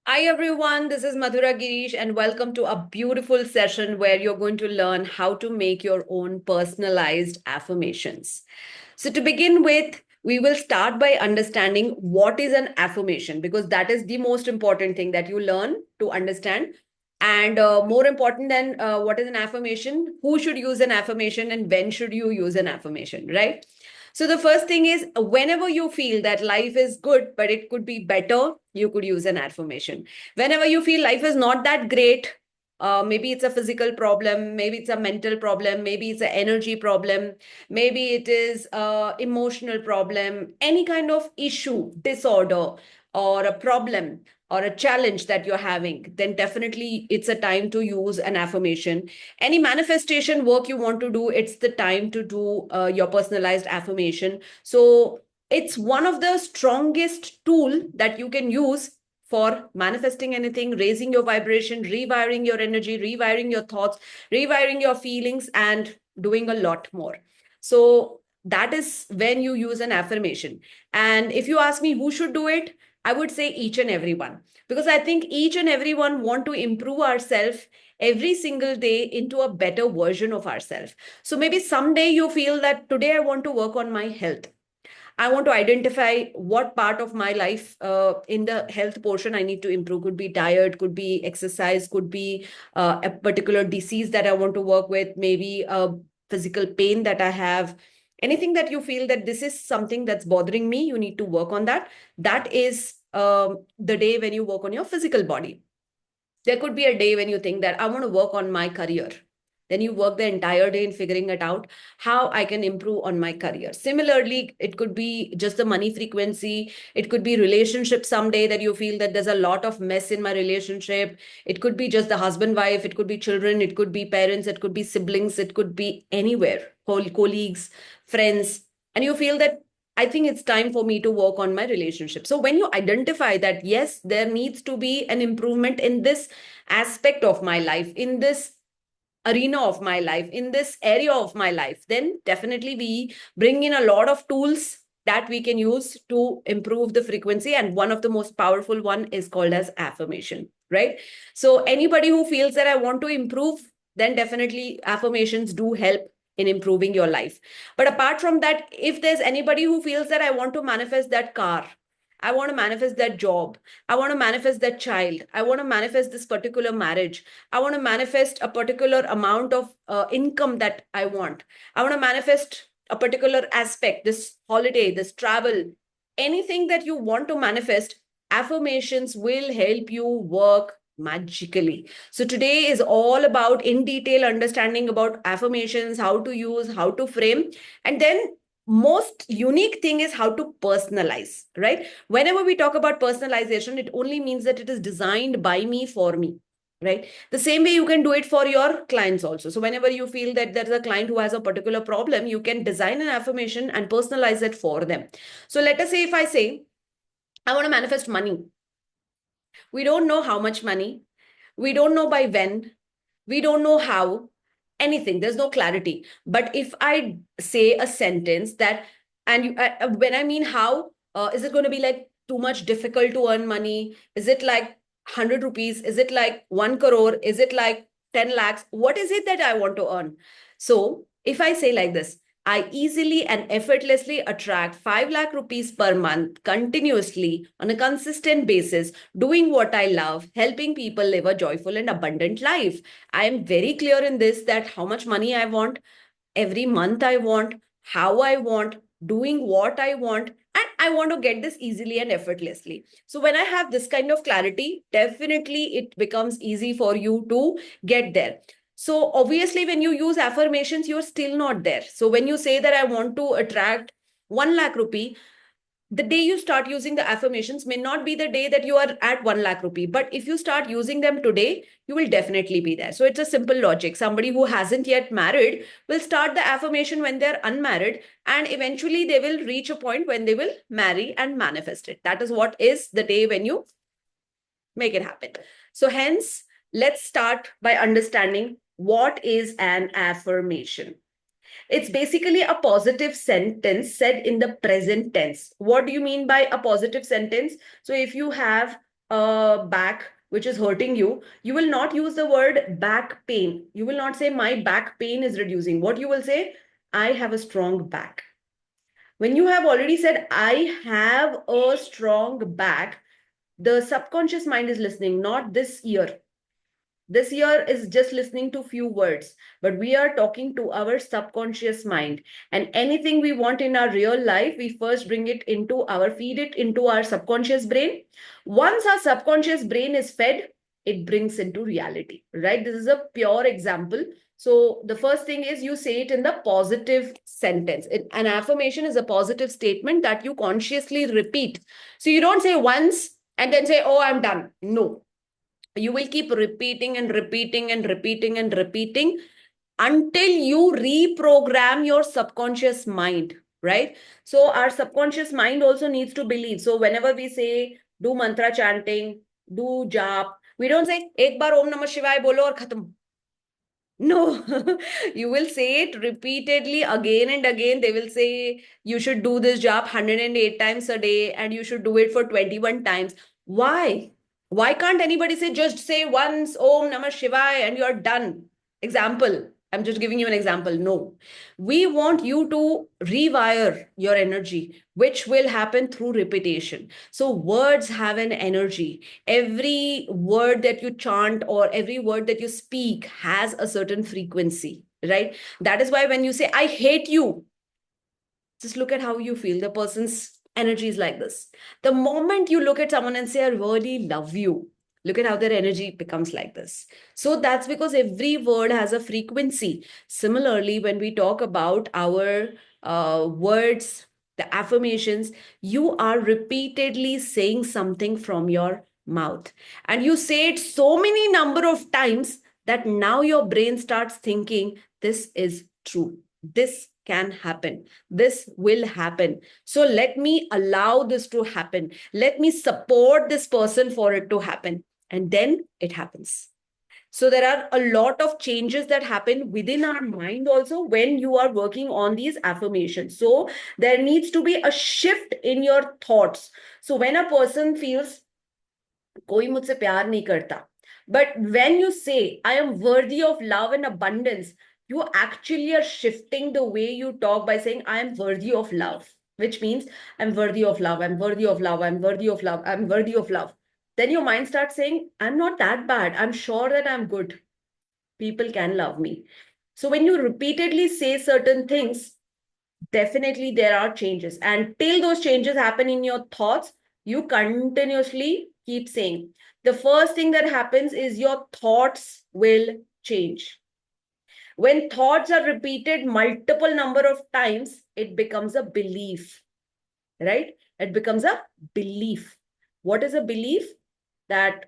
Hi everyone, this is Madhura Girish and welcome to a beautiful session where you're going to learn how to make your own personalized affirmations. So to begin with, we will start by understanding what is an affirmation because that is the most important thing that you learn to understand. And more important than what is an affirmation, who should use an affirmation and when should you use an affirmation, right? So the first thing is whenever you feel that life is good, but it could be better, you could use an affirmation. Whenever you feel life is not that great, maybe it's a physical problem, maybe it's a mental problem, maybe it's an energy problem, maybe it is a emotional problem, any kind of issue, disorder, or a problem or a challenge that you're having, then definitely it's a time to use an affirmation. Any manifestation work you want to do, it's the time to do your personalized affirmation. So it's one of the strongest tool that you can use for manifesting anything, raising your vibration, rewiring your energy, rewiring your thoughts, rewiring your feelings, and doing a lot more. So that is when you use an affirmation. And if you ask me who should do it, I would say each and everyone, because I think each and everyone want to improve ourselves every single day into a better version of ourselves. So maybe someday you feel that today I want to work on my health. I want to identify what part of my life in the health portion I need to improve. Could be diet, could be exercise, could be a particular disease that I want to work with, maybe a physical pain that I have. Anything that you feel that this is something that's bothering me, you need to work on that. That is the day when you work on your physical body. There could be a day when you think that I want to work on my career. Then you work the entire day in figuring it out how I can improve on my career. Similarly, it could be just the money frequency. It could be relationship someday that you feel that there's a lot of mess in my relationship. It could be just the husband, wife. It could be children. It could be parents. It could be siblings. It could be anywhere, colleagues, friends. And you feel that I think it's time for me to work on my relationship. So when you identify that, yes, there needs to be an improvement in this aspect of my life, in this arena of my life, in this area of my life, then definitely we bring in a lot of tools that we can use to improve the frequency. And one of the most powerful one is called as affirmation, right? So anybody who feels that I want to improve, then definitely affirmations do help in improving your life. But apart from that, if there's anybody who feels that I want to manifest that car, I want to manifest that job, I want to manifest that child, I want to manifest this particular marriage, I want to manifest a particular amount of income that I want, I want to manifest a particular aspect, this holiday, this travel, anything that you want to manifest, affirmations will help you work magically. So today is all about in detail understanding about affirmations, how to use, how to frame, and then most unique thing is how to personalize, right? Whenever we talk about personalization, it only means that it is designed by me for me, right? The same way you can do it for your clients also. So whenever you feel that there's a client who has a particular problem, you can design an affirmation and personalize it for them. So let us say if I say I want to manifest money, we don't know how much money, we don't know by when, we don't know how, anything, there's no clarity. But if I say a sentence that, and when I mean how, is it going to be like too much difficult to earn money? Is it like 100 rupees? Is it like 1 crore? Is it like 10 lakhs? What is it that I want to earn? So if I say like this, I easily and effortlessly attract 5 lakh rupees per month continuously on a consistent basis, doing what I love, helping people live a joyful and abundant life. I am very clear in this that how much money I want, every month I want, how I want, doing what I want, and I want to get this easily and effortlessly. So when I have this kind of clarity, definitely it becomes easy for you to get there. So obviously, when you use affirmations, you're still not there. So when you say that I want to attract 1 lakh rupee, the day you start using the affirmations may not be the day that you are at 1 lakh rupee. But if you start using them today, you will definitely be there. So it's a simple logic. Somebody who hasn't yet married will start the affirmation when they're unmarried, and eventually they will reach a point when they will marry and manifest it. That is what is the day when you make it happen. So hence, let's start by understanding what is an affirmation. It's basically a positive sentence said in the present tense. What do you mean by a positive sentence? So if you have back which is hurting you, you will not use the word back pain. You will not say, my back pain is reducing. What you will say, I have a strong back. When you have already said, I have a strong back, the subconscious mind is listening, not this ear. This ear is just listening to few words, but we are talking to our subconscious mind. And anything we want in our real life, we first bring it into feed it into our subconscious brain. Once our subconscious brain is fed, it brings into reality, right? This is a pure example. So the first thing is you say it in the positive sentence. An affirmation is a positive statement that you consciously repeat. So you don't say once and then say, oh, I'm done. No, you will keep repeating and repeating and repeating and repeating until you reprogram your subconscious mind, right? So our subconscious mind also needs to believe. So whenever we say do mantra chanting, do jap, we don't say ek bar om namah shivaya bolo aur khatam. No, you will say it repeatedly again and again. They will say you should do this job 108 times a day and you should do it for 21 times. Why? Why can't anybody say just say once Om Namah Shivaya and you're done? Example. I'm just giving you an example. No, we want you to rewire your energy, which will happen through repetition. So words have an energy. Every word that you chant or every word that you speak has a certain frequency, right? That is why when you say, I hate you, just look at how you feel. The person's energy is like this. The moment you look at someone and say, I really love you, look at how their energy becomes like this. So that's because every word has a frequency. Similarly, when we talk about our words, the affirmations, you are repeatedly saying something from your mouth. And you say it so many number of times that now your brain starts thinking, this is true. This can happen. This will happen. So let me allow this to happen. Let me support this person for it to happen. And then it happens. So there are a lot of changes that happen within our mind also when you are working on these affirmations. So there needs to be a shift in your thoughts. So when a person feels कोई मुझसे प्यार नहीं करता, but when you say I am worthy of love and abundance, you actually are shifting the way you talk by saying I am worthy of love, which means I'm worthy of love, I'm worthy of love, I'm worthy of love, I'm worthy of love. Then your mind starts saying, I'm not that bad, I'm sure that I'm good, people can love me. So when you repeatedly say certain things, definitely there are changes, and till those changes happen in your thoughts, you continuously keep saying. The first thing that happens is your thoughts will change. When thoughts are repeated multiple number of times, it becomes a belief, right? It becomes a belief. What is a belief? That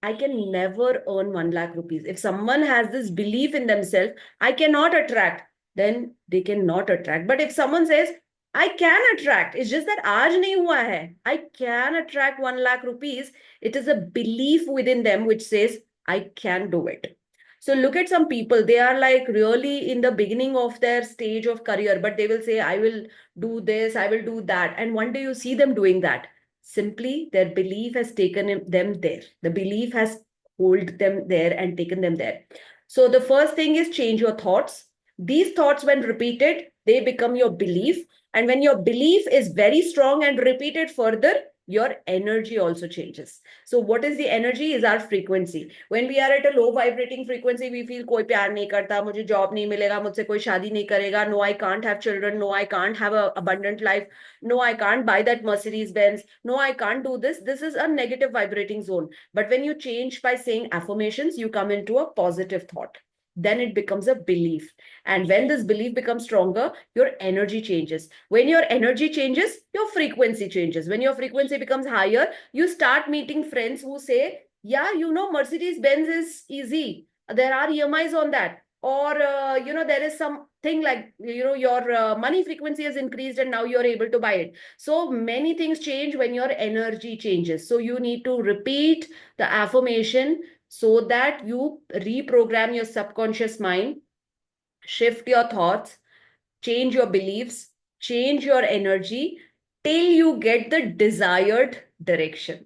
I can never earn 1 lakh rupees. If someone has this belief in themselves, I cannot attract, then they cannot attract. But if someone says, I can attract, it's just that aaj nahi hua hai, I can attract 1 lakh rupees, it is a belief within them which says, I can do it. So look at some people, they are like really in the beginning of their stage of career, but they will say, I will do this, I will do that. And one day you see them doing that. Simply their belief has taken them there. The belief has hold them there and taken them there. So the first thing is change your thoughts. These thoughts, when repeated, they become your belief. And when your belief is very strong and repeated further, your energy also changes. So what is the energy? Is our frequency. When we are at a low vibrating frequency, we feel koi pyar nahi karta, mujhe job nahi milega, mujhse koi shaadi nahi karega, no, I can't have children, no, I can't have an abundant life, no, I can't buy that Mercedes Benz, no, I can't do this. This is a negative vibrating zone. But when you change by saying affirmations, you come into a positive thought. Then it becomes a belief. And when this belief becomes stronger, your energy changes. When your energy changes, your frequency changes. When your frequency becomes higher, you start meeting friends who say, yeah, you know, Mercedes Benz is easy. There are EMIs on that. Or, you know, there is something like, you know, your money frequency has increased and now you're able to buy it. So many things change when your energy changes. So you need to repeat the affirmation so that you reprogram your subconscious mind, shift your thoughts, change your beliefs, change your energy till you get the desired direction.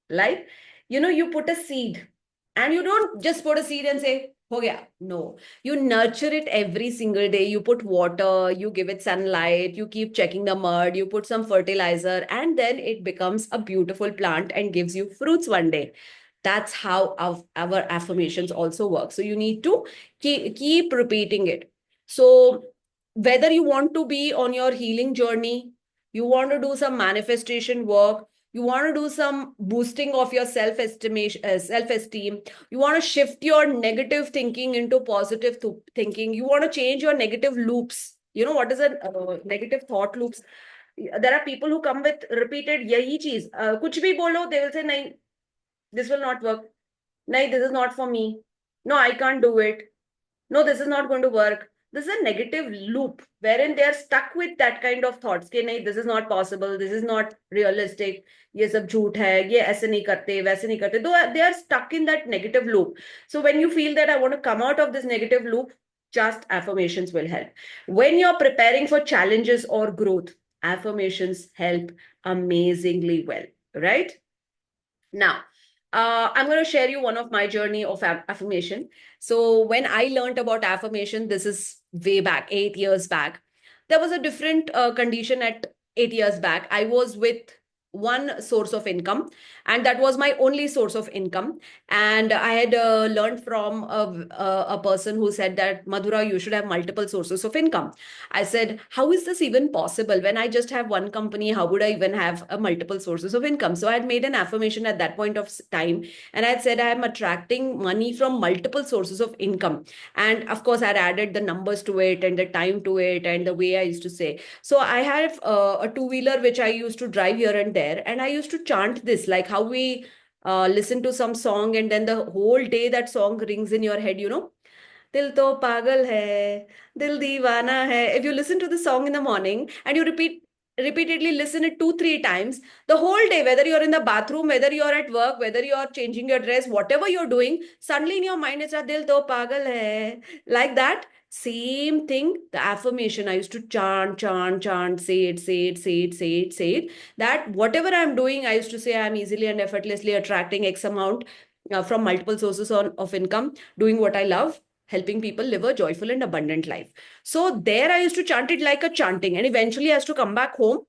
Like, you put a seed and you don't just put a seed and say, oh yeah, no. You nurture it every single day. You put water, you give it sunlight, you keep checking the mud, you put some fertilizer, and then it becomes a beautiful plant and gives you fruits one day. That's how our affirmations also work. So you need to keep repeating it. So whether you want to be on your healing journey, you want to do some manifestation work, you want to do some boosting of your self-estimation, self-esteem, you want to shift your negative thinking into positive thinking, you want to change your negative loops. You know what is a negative thought loops? There are people who come with repeated yahi cheez, kuch bhi bolo, they will say nahi, this will not work, nahi, this is not for me, no, I can't do it, no, this is not going to work. This is a negative loop wherein they are stuck with that kind of thoughts कि नहीं, this is not possible, this is not realistic, ये सब झूठ है, ये ऐसे नहीं करते, वैसे नहीं करते. Though they are stuck in that negative loop. So when you feel that I want to come out of this negative loop, just affirmations will help. When you're preparing for challenges or growth, affirmations help amazingly well, right? Now, I'm going to share you one of my journey of affirmation. So when I learned about affirmation, this is way back, 8 years back. There was a different condition at 8 years back. I was with one source of income, and that was my only source of income. And I had learned from a person who said that, Madhura, you should have multiple sources of income. I said, how is this even possible? When I just have one company, how would I even have a multiple sources of income? So I had made an affirmation at that point of time. And I had said, I am attracting money from multiple sources of income. And of course, I had added the numbers to it and the time to it and the way I used to say. So I have a two-wheeler which I used to drive here and there. And I used to chant this, like how we listen to some song and then the whole day that song rings in your head, Dil to pagal hai, dil deewana hai. If you listen to the song in the morning and you repeatedly listen it 2 3 times, the whole day, whether you're in the bathroom, whether you're at work, whether you're changing your dress, whatever you're doing, suddenly in your mind it's a dil to pagal hai. Like that. Same thing, the affirmation. I used to chant, chant, chant, say it, say it, say it, say it, say it. That whatever I'm doing, I used to say I'm easily and effortlessly attracting X amount from multiple sources of income, doing what I love, helping people live a joyful and abundant life. So there I used to chant it like a chanting, and eventually I used to come back home,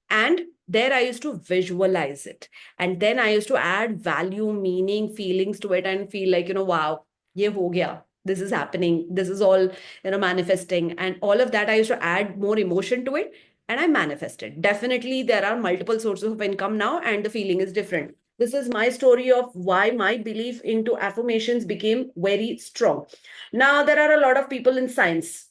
and there I used to visualize it. And then I used to add value, meaning, feelings to it and feel like, wow, ye ho gaya. This is happening. This is all, manifesting. And all of that, I used to add more emotion to it and I manifested. Definitely, there are multiple sources of income now, and the feeling is different. This is my story of why my belief into affirmations became very strong. Now, there are a lot of people in science,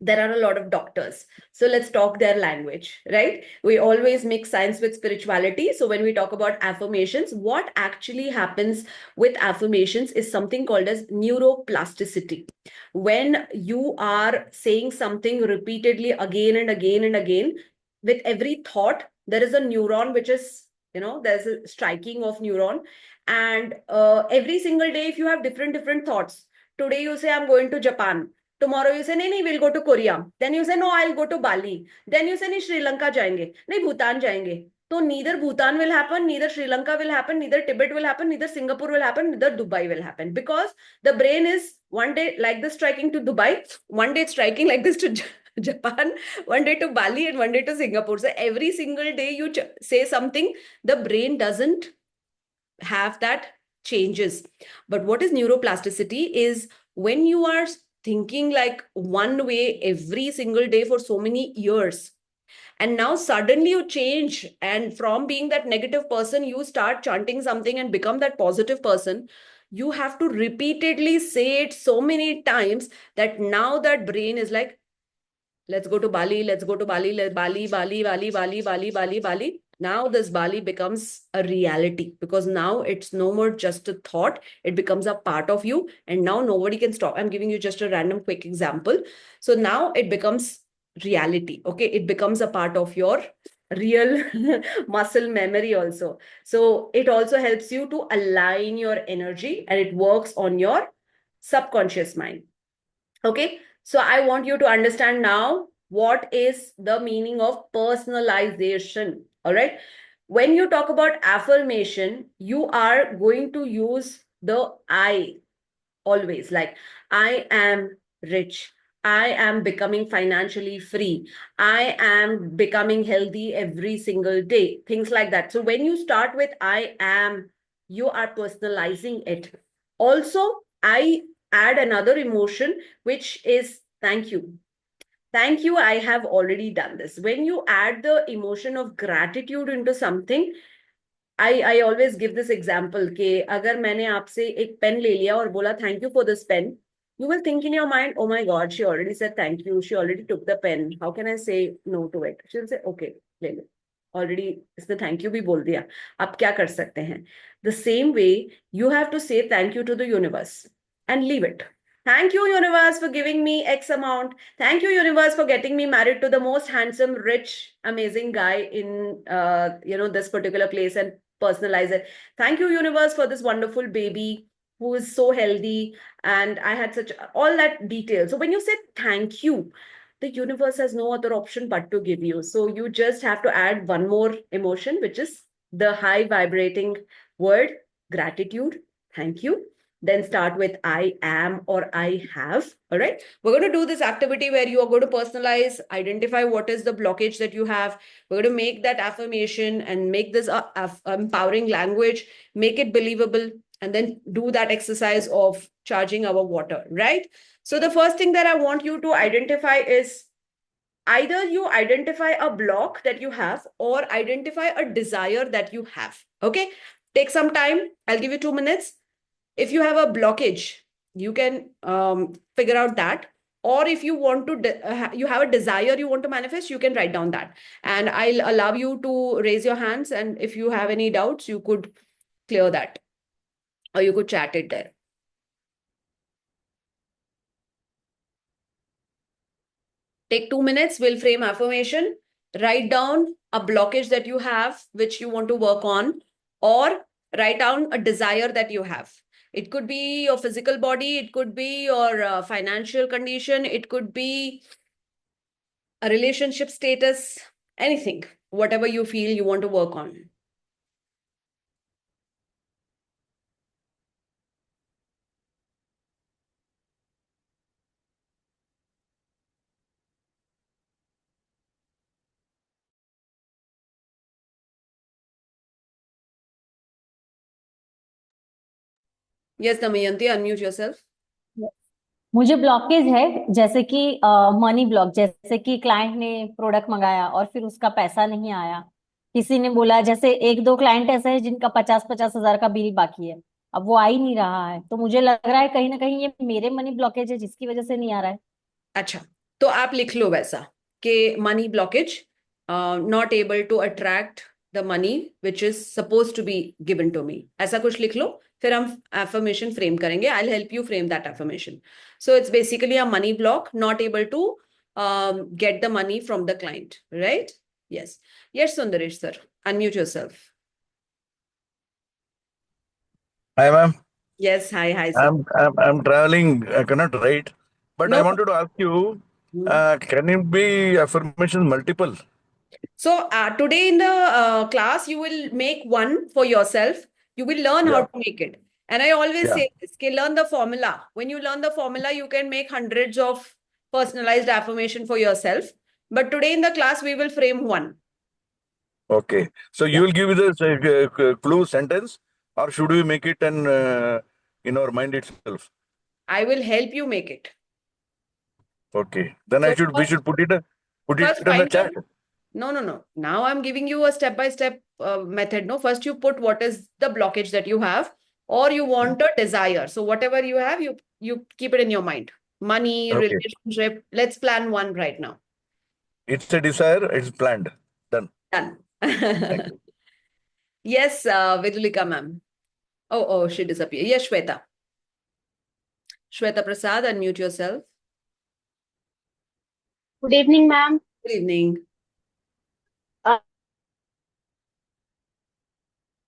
there are a lot of doctors. So let's talk their language, right? We always mix science with spirituality. So when we talk about affirmations, what actually happens with affirmations is something called as neuroplasticity. When you are saying something repeatedly again and again and again, with every thought, there is a neuron which is, there's a striking of neuron. And every single day, if you have different thoughts, today you say, I'm going to Japan. Tomorrow you say, नहीं, we'll go to Korea. Then you say, no, I'll go to Bali. Then you say, नहीं, Sri Lanka जाएंगे. नहीं, Bhutan जाएंगे. So neither Bhutan will happen, neither Sri Lanka will happen, neither Tibet will happen, neither Singapore will happen, neither Dubai will happen. Because the brain is one day like this striking to Dubai, one day it's striking like this to Japan, one day to Bali, and one day to Singapore. So every single day you say something, the brain doesn't have that changes. But what is neuroplasticity is when you are thinking like one way every single day for so many years, and now suddenly you change, and from being that negative person you start chanting something and become that positive person. You have to repeatedly say it so many times that now that brain is like, let's go to Bali, let's go to Bali, Bali, Bali, Bali, Bali, Bali, Bali, Bali. Now this Bali becomes a reality, because now it's no more just a thought, it becomes a part of you, and now nobody can stop. I'm giving you just a random quick example. So now it becomes reality. Okay, it becomes a part of your real muscle memory also. So it also helps you to align your energy, and it works on your subconscious mind. Okay, so I want you to understand now what is the meaning of personalization. All right. When you talk about affirmation, you are going to use the I always, like I am rich. I am becoming financially free. I am becoming healthy every single day. Things like that. So when you start with I am, you are personalizing it. Also, I add another emotion, which is thank you. Thank you, I have already done this. When you add the emotion of gratitude into something, I always give this example कि अगर मैंने आपसे एक pen ले लिया और बोला thank you for this pen, you will think in your mind, oh my God, she already said thank you, she already took the pen, how can I say no to it? She'll say okay, ले लो, already इसने thank you भी बोल दिया, अब क्या कर सकते हैं? The same way, you have to say thank you to the universe and leave it. Thank you, universe, for giving me X amount. Thank you, universe, for getting me married to the most handsome, rich, amazing guy in this particular place, and personalize it. Thank you, universe, for this wonderful baby who is so healthy. And I had such all that detail. So when you say thank you, the universe has no other option but to give you. So you just have to add one more emotion, which is the high vibrating word gratitude. Thank you. Then start with I am or I have. All right. We're going to do this activity where you are going to personalize, identify what is the blockage that you have. We're going to make that affirmation and make this empowering language, make it believable, and then do that exercise of charging our water, right? So the first thing that I want you to identify is either you identify a block that you have or identify a desire that you have. Okay. Take some time. I'll give you 2 minutes. If you have a blockage, you can figure out that. Or if you want to, you have a desire you want to manifest, you can write down that. And I'll allow you to raise your hands. And if you have any doubts, you could clear that or you could chat it there. Take 2 minutes, we'll frame affirmation. Write down a blockage that you have, which you want to work on, or write down a desire that you have. It could be your physical body, it could be your financial condition, it could be a relationship status, anything, whatever you feel you want to work on. Yes, Damayanti, unmute yourself. मुझे blockage है, जैसे कि money block. जैसे कि client ने product मंगाया और फिर उसका पैसा नहीं आया। किसी ने बोला, जैसे एक दो क्लाइंट ऐसे हैं जिनका 50-50 हजार का बिल बाकी है, अब वो आ ही नहीं रहा है, तो मुझे लग रहा है कहीं ना कहीं ये मेरे मनी ब्लॉकेज है जिसकी वजह से नहीं आ रहा है। अच्छा, तो आप लिख लो वैसा कि money blockage, not able to attract the money which is suppose to be given to me, ऐसा कुछ लिख लो। फिर हम एफर्मेशन फ्रेम करेंगे। I will help you frame that affirmation. So it's basically a money block, not able to get the money from the client, right? Yes. Yes, Sundaresh sir, unmute yourself. Hi, ma'am. Yes, hi sir. I'm traveling. I cannot write, but I No. wanted to ask you, Hmm. can it be affirmations multiple? So today in the class, you will make one for yourself. You will learn how Yeah, to make it. And I always yeah. say this, okay, learn the formula. When you learn the formula, you can make hundreds of personalized affirmation for yourself. But today in the class, we will frame one. Okay. So Yeah. you will give the clue sentence, or should we make it in our mind itself? I will help you make it. Okay. Then So we should put it first in the find your, chat. no. Now I'm giving you a step-by-step method. No, first you put what is the blockage that you have, or you want a desire. So whatever you have, you keep it in your mind. Money, Okay. relationship. Let's plan one right now. It's a desire. It's planned. Done. Done. Thank you. Yes, Vidulika ma'am. Oh, she disappeared. Yes, Shweta. Shweta Prasad, unmute yourself. Good evening, ma'am. Good evening. Uh,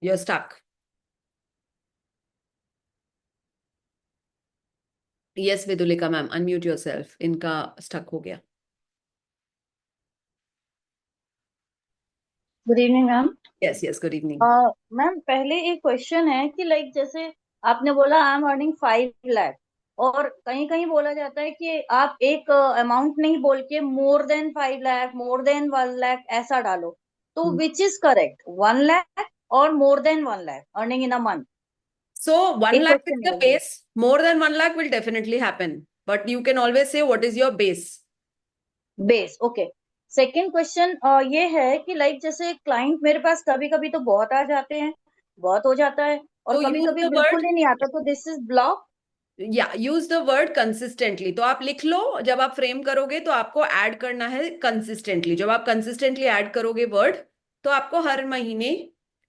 You're stuck. Yes, Vidulika ma'am, unmute yourself. इनका stuck हो गया. Good evening ma'am. Yes, yes, good evening. Ma'am पहले एक question है कि like जैसे आपने बोला आई एम अर्निंग 5 लाख, और कहीं कहीं बोला जाता है कि आप एक अमाउंट नहीं बोल के more than 5 lakh, more than 1 lakh ऐसा डालो, तो Hmm. Which is correct, 1 lakh और more than 1 lakh earning in a month? So 1 एक lakh is क्वेश्चन the है base. More than 1 lakh will definitely happen. But you can always say what is your base. Base. Okay. Second question ये है कि like जैसे client मेरे पास कभी कभी तो बहुत आ जाते हैं, बहुत हो जाता है, और So कभी use कभी the बिल्कुल word, ही नहीं आता, तो दिस इज ब्लॉक। या यूज द वर्ड कंसिस्टेंटली। तो आप लिख लो, जब आप फ्रेम करोगे तो आपको ऐड करना है कंसिस्टेंटली। जब आप कंसिस्टेंटली ऐड करोगे वर्ड, तो आपको हर महीने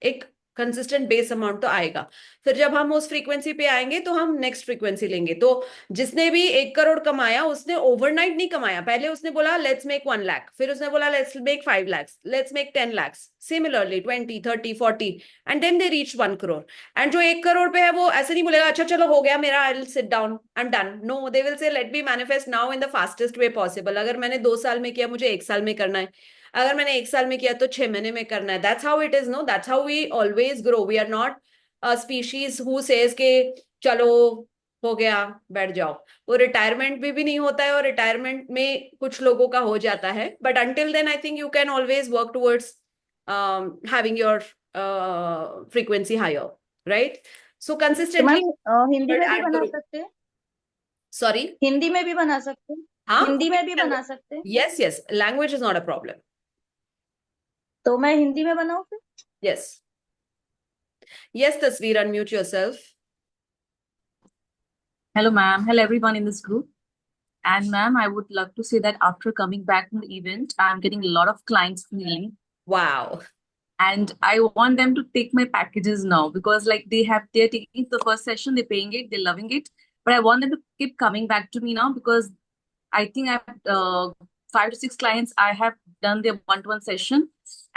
एक कंसिस्टेंट बेस अमाउंट तो आएगा। फिर जब हम उस फ्रीक्वेंसी पे आएंगे तो हम नेक्स्ट फ्रीक्वेंसी लेंगे। तो जिसने भी 1 करोड़ कमाया, उसने ओवरनाइट नहीं कमाया। पहले उसने बोला लेट्स मेक 1 लाख, फिर उसने बोला let's make 5 lakhs, let's make 10 lakhs, similarly 20, 30, 40, and then they reach 1 crore. And जो 1 करोड़ पे है वो ऐसे नहीं बोलेगा अच्छा चलो हो गया मेरा, I will sit down, I am done. No, they will say let be manifest now in the fastest way possible. अगर मैंने 2 साल में किया, मुझे 1 साल में करना है। अगर मैंने 1 साल में किया तो 6 महीने में करना है। That's how it is. No, that's how we always grow. We are not a species who says के चलो हो गया बैठ जाओ। वो रिटायरमेंट भी नहीं होता है, और रिटायरमेंट में कुछ लोगों का हो जाता है। But until then I think you can always work towards having your frequency higher, right? So तो consistently मैम हिंदी word में भी add बना करो। सकते हैं? Sorry. हिंदी में भी बना सकते हैं? हाँ, हिंदी में भी बना सकते हैं? yes, yes, language is not a problem. तो मैं हिंदी में बनाऊं फिर? Yes, yes, Tasveer, unmute yourself. Hello, ma'am. Hello, everyone in this group. And ma'am, I would love to say that after coming back from the event, I'm getting a lot of clients newly, Wow. and I want them to take my packages now because like they're taking the first session, they're paying it, they're loving it. But I want them to keep coming back to me now because I think I have 5 to 6 clients. I have done their one-to-one session,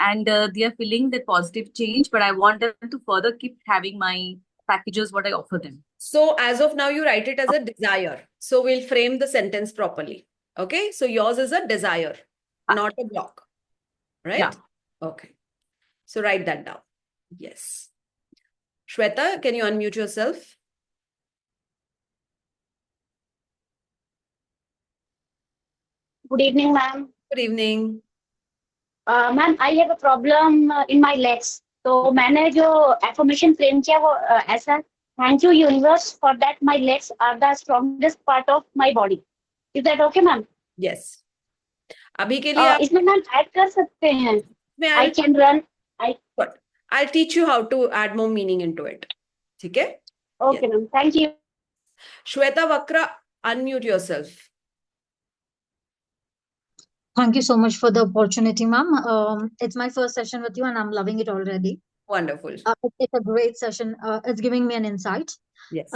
and they are feeling that positive change. But I want them to further keep having my packages, what I offer them. So as of now, you write it as a desire. So we'll frame the sentence properly. Okay. So yours is a desire, not a block. Right? Yeah. Okay. So write that down. Yes. Shweta, can you unmute yourself? Good evening ma'am. Good evening. Ma'am I have a problem in my legs, तो मैंने जो affirmation frame किया वो ऐसा: thank you universe for that my legs are the strongest part of my body. Is that okay ma'am? Yes. अभी के लिए आप इसमें मैम ऐड कर सकते हैं में I can run. But I'll teach you how to add more meaning into it. ठीक है? Okay ma'am, thank you. Shweta Vakra, unmute yourself. Thank you so much for the opportunity, ma'am. It's my first session with you, and I'm loving it already. Wonderful. It's a great session. It's giving me an insight. Yes.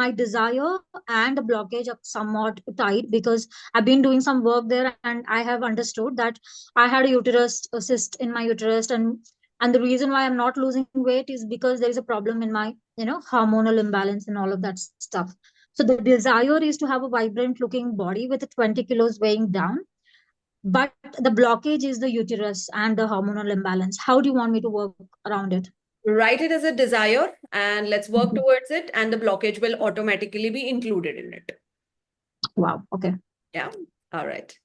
My desire and the blockage are somewhat tied because I've been doing some work there, and I have understood that I had a cyst in my uterus, and the reason why I'm not losing weight is because there is a problem in my, hormonal imbalance and all of that stuff. So the desire is to have a vibrant looking body with 20 kilos weighing down, but the blockage is the uterus and the hormonal imbalance. How do you want me to work around it? Write it as a desire and let's work Mhm. towards it, and the blockage will automatically be included in it. Wow. Okay. Yeah. All right.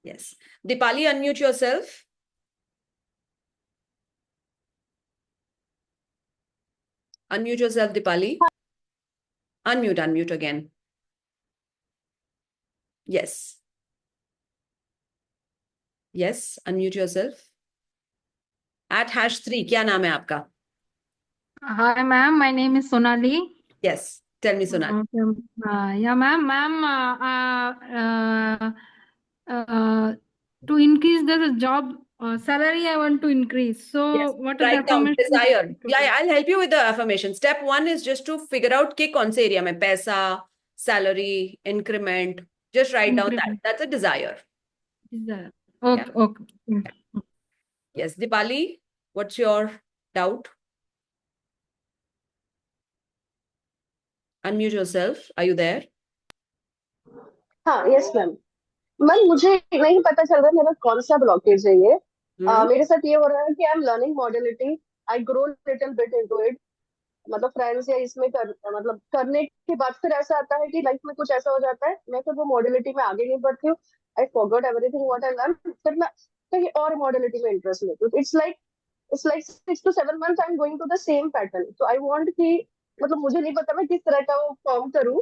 Yes. Dipali, unmute yourself. Unmute yourself, Dipali. Unmute again. Yes. Yes. Unmute yourself. At #3, क्या नाम है आपका? Hi, ma'am. My name is Sonali. Yes. Tell me, Sonali. Okay. Yeah, ma'am. Ma'am, to increase the job salary, I want to increase. So, Yes. what are the Write down affirmations? desire. Yeah, I'll help you with the affirmation. Step 1 is just to figure out कि कौन से area में पैसा, salary, increment. Just write down that. Increment. That's a desire. Desire. Okay. Yeah. Okay. Yes. Dipali, what's your doubt? Unmute yourself. Are you there? हाँ, yes ma'am. Ma'am मुझे नहीं पता चल रहा मेरा कौन सा ब्लॉकेज है ये। मेरे साथ ये हो रहा है कि I am learning modality, I grow little bit into it, मतलब फ्रेंड्स या इसमें मतलब करने के बाद फिर ऐसा आता है कि लाइफ में कुछ ऐसा हो जाता है, मैं फिर वो मॉडलिटी में आगे नहीं बढ़ती हूँ, I forgot everything what I learn, फिर मैं कहीं और मॉडलिटी में इंटरेस्ट लेती हूँ। It's like 6 to 7 months I am going to the same pattern, तो आई वांट कि मतलब मुझे नहीं पता मैं किस तरह का वो फॉर्म करूँ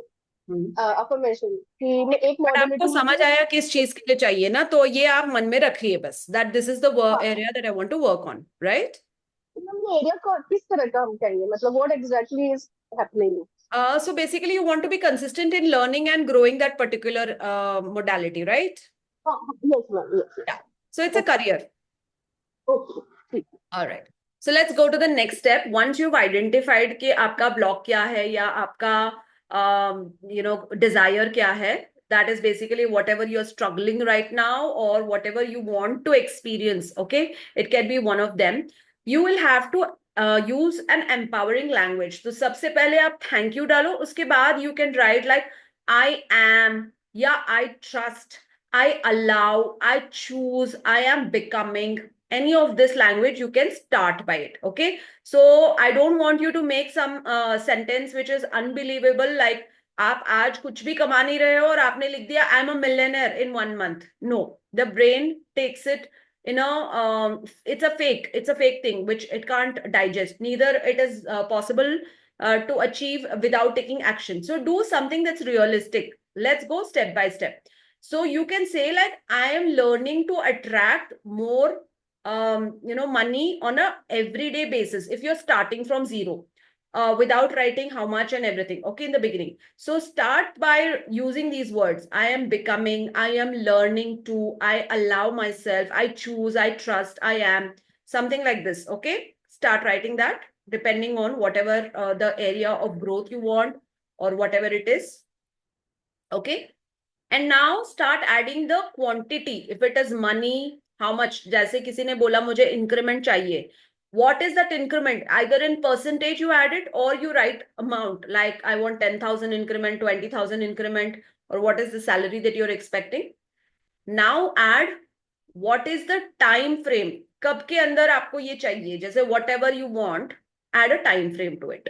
अफर्मेशन कि मैं एक बट आपको मॉडलिटी में समझ हूँ। आया किस चीज के लिए चाहिए ना, तो ये आप मन में रखिए बस, दैट दिस इज द हाँ, area that I want to work on, right? ये एरिया को किस तरह का हम कहेंगे, मतलब what exactly is happening. So basically you want to be consistent in learning and growing that particular modality, right? हाँ, yes ma'am, yes. Yeah. So it's a career. Okay, ठीक। All right. So let's go to the next step. Once you've identified कि आपका block क्या है या आपका desire क्या है, that is basically whatever you're struggling right now or whatever you want to experience, okay? It can be one of them. You will have to use an empowering language. तो सबसे पहले आप thank you डालो, उसके बाद you can write like I am या I trust, I allow, I choose, I am becoming. Any of this language you can start by it, okay? So I don't want you to make some sentence which is unbelievable, like आप आज कुछ भी कमा नहीं रहे हो और आपने लिख दिया I am a millionaire in 1 month. No, the brain takes it, it's a fake thing which it can't digest, neither it is possible to achieve without taking action. So do something that's realistic. Let's go step by step. So you can say like I am learning to attract more money on a everyday basis if you're starting from zero, without writing how much and everything, okay, in the beginning. So start by using these words. I am becoming, I am learning to, I allow myself, I choose, I trust, I am, something like this, okay? Start writing that depending on whatever the area of growth you want or whatever it is, okay? And now start adding the quantity. If it is money, how much? जैसे किसी ने बोला मुझे increment चाहिए. What is that increment? Either in percentage you add it or you write amount. Like I want 10,000 increment, 20,000 increment, or what is the salary that you're expecting? Now add what is the time frame. कब के अंदर आपको ये चाहिए? जैसे whatever you want, add a time frame to it.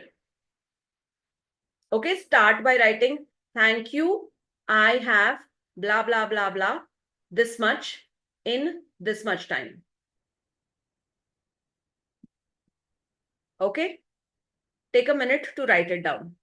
Okay, start by writing thank you. I have blah, blah, blah, blah, this much in this much time. Okay, take a minute to write it down.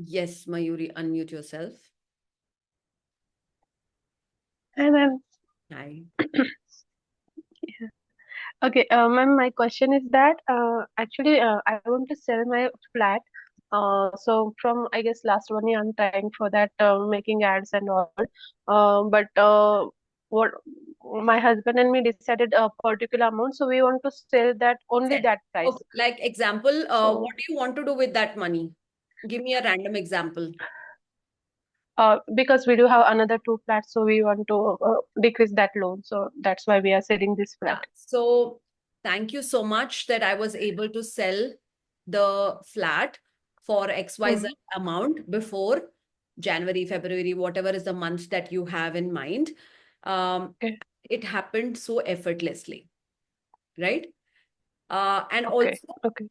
Yes, Mayuri, unmute yourself. Hi, ma'am. Hi. Okay, ma'am, my question is that actually I want to sell my flat. So from I guess last 1 year I'm trying for that, making ads and all. But what my husband and me decided a particular amount, so we want to sell that only that price. Okay, like example, So what do you want to do with that money? Give me a random example. because we do have another 2 flats, so we want to decrease that loan. So that's why we are selling this Yeah. flat. So thank you so much that I was able to sell the flat for XYZ amount before January, February, whatever is the month that you have in mind. Okay. It happened so effortlessly, right? And Okay. also, Okay.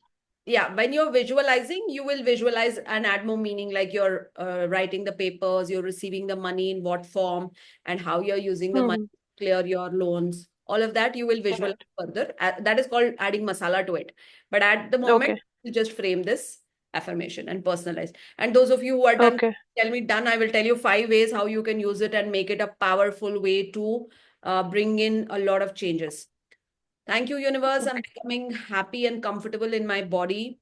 yeah, when you're visualizing, you will visualize and add more meaning, like you're writing the papers, you're receiving the money in what form, and how you're using the money to clear your loans. All of that you will visualize further. That is called adding masala to it. But at the moment, Okay. you just frame this affirmation and personalize. And those of you who are done, Okay. tell me done. I will tell you 5 ways how you can use it and make it a powerful way to bring in a lot of changes. Thank you, universe. I'm becoming happy and comfortable in my body,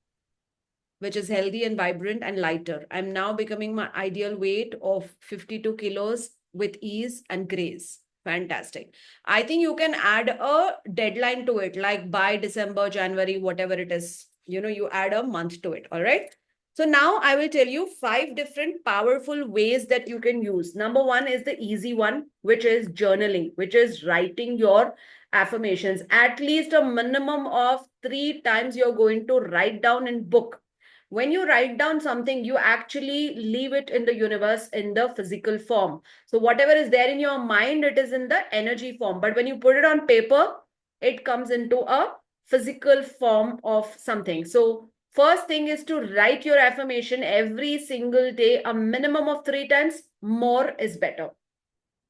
which is healthy and vibrant and lighter. I'm now becoming my ideal weight of 52 kilos with ease and grace. Fantastic. I think you can add a deadline to it, like by December, January, whatever it is. You add a month to it. All right. So now I will tell you 5 different powerful ways that you can use. Number 1 is the easy one, which is journaling, which is writing your affirmations. At least a minimum of 3 times you're going to write down in book. When you write down something, you actually leave it in the universe in the physical form. So whatever is there in your mind, it is in the energy form. But when you put it on paper, it comes into a physical form of something. So first thing is to write your affirmation every single day, a minimum of 3 times. More is better.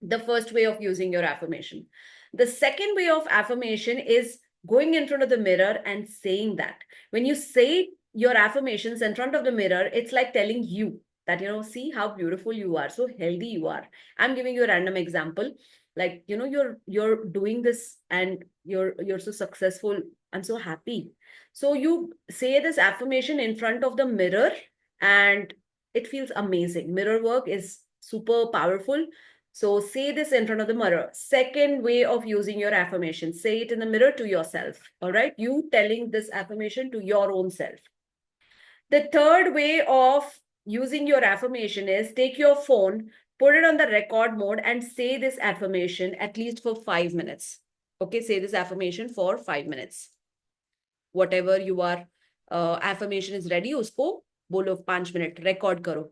The first way of using your affirmation. The second way of affirmation is going in front of the mirror and saying that. When you say your affirmations in front of the mirror, it's like telling you that, see how beautiful you are, so healthy you are. I'm giving you a random example. Like, you're doing this and you're so successful. I'm so happy. So you say this affirmation in front of the mirror and it feels amazing. Mirror work is super powerful. So say this in front of the mirror. Second way of using your affirmation, say it in the mirror to yourself. All right. You telling this affirmation to your own self. The third way of using your affirmation is take your phone, put it on the record mode and say this affirmation at least for 5 minutes. Okay. Say this affirmation for 5 minutes. Whatever you are, affirmation is ready, usko bolo 5 minutes, record karo.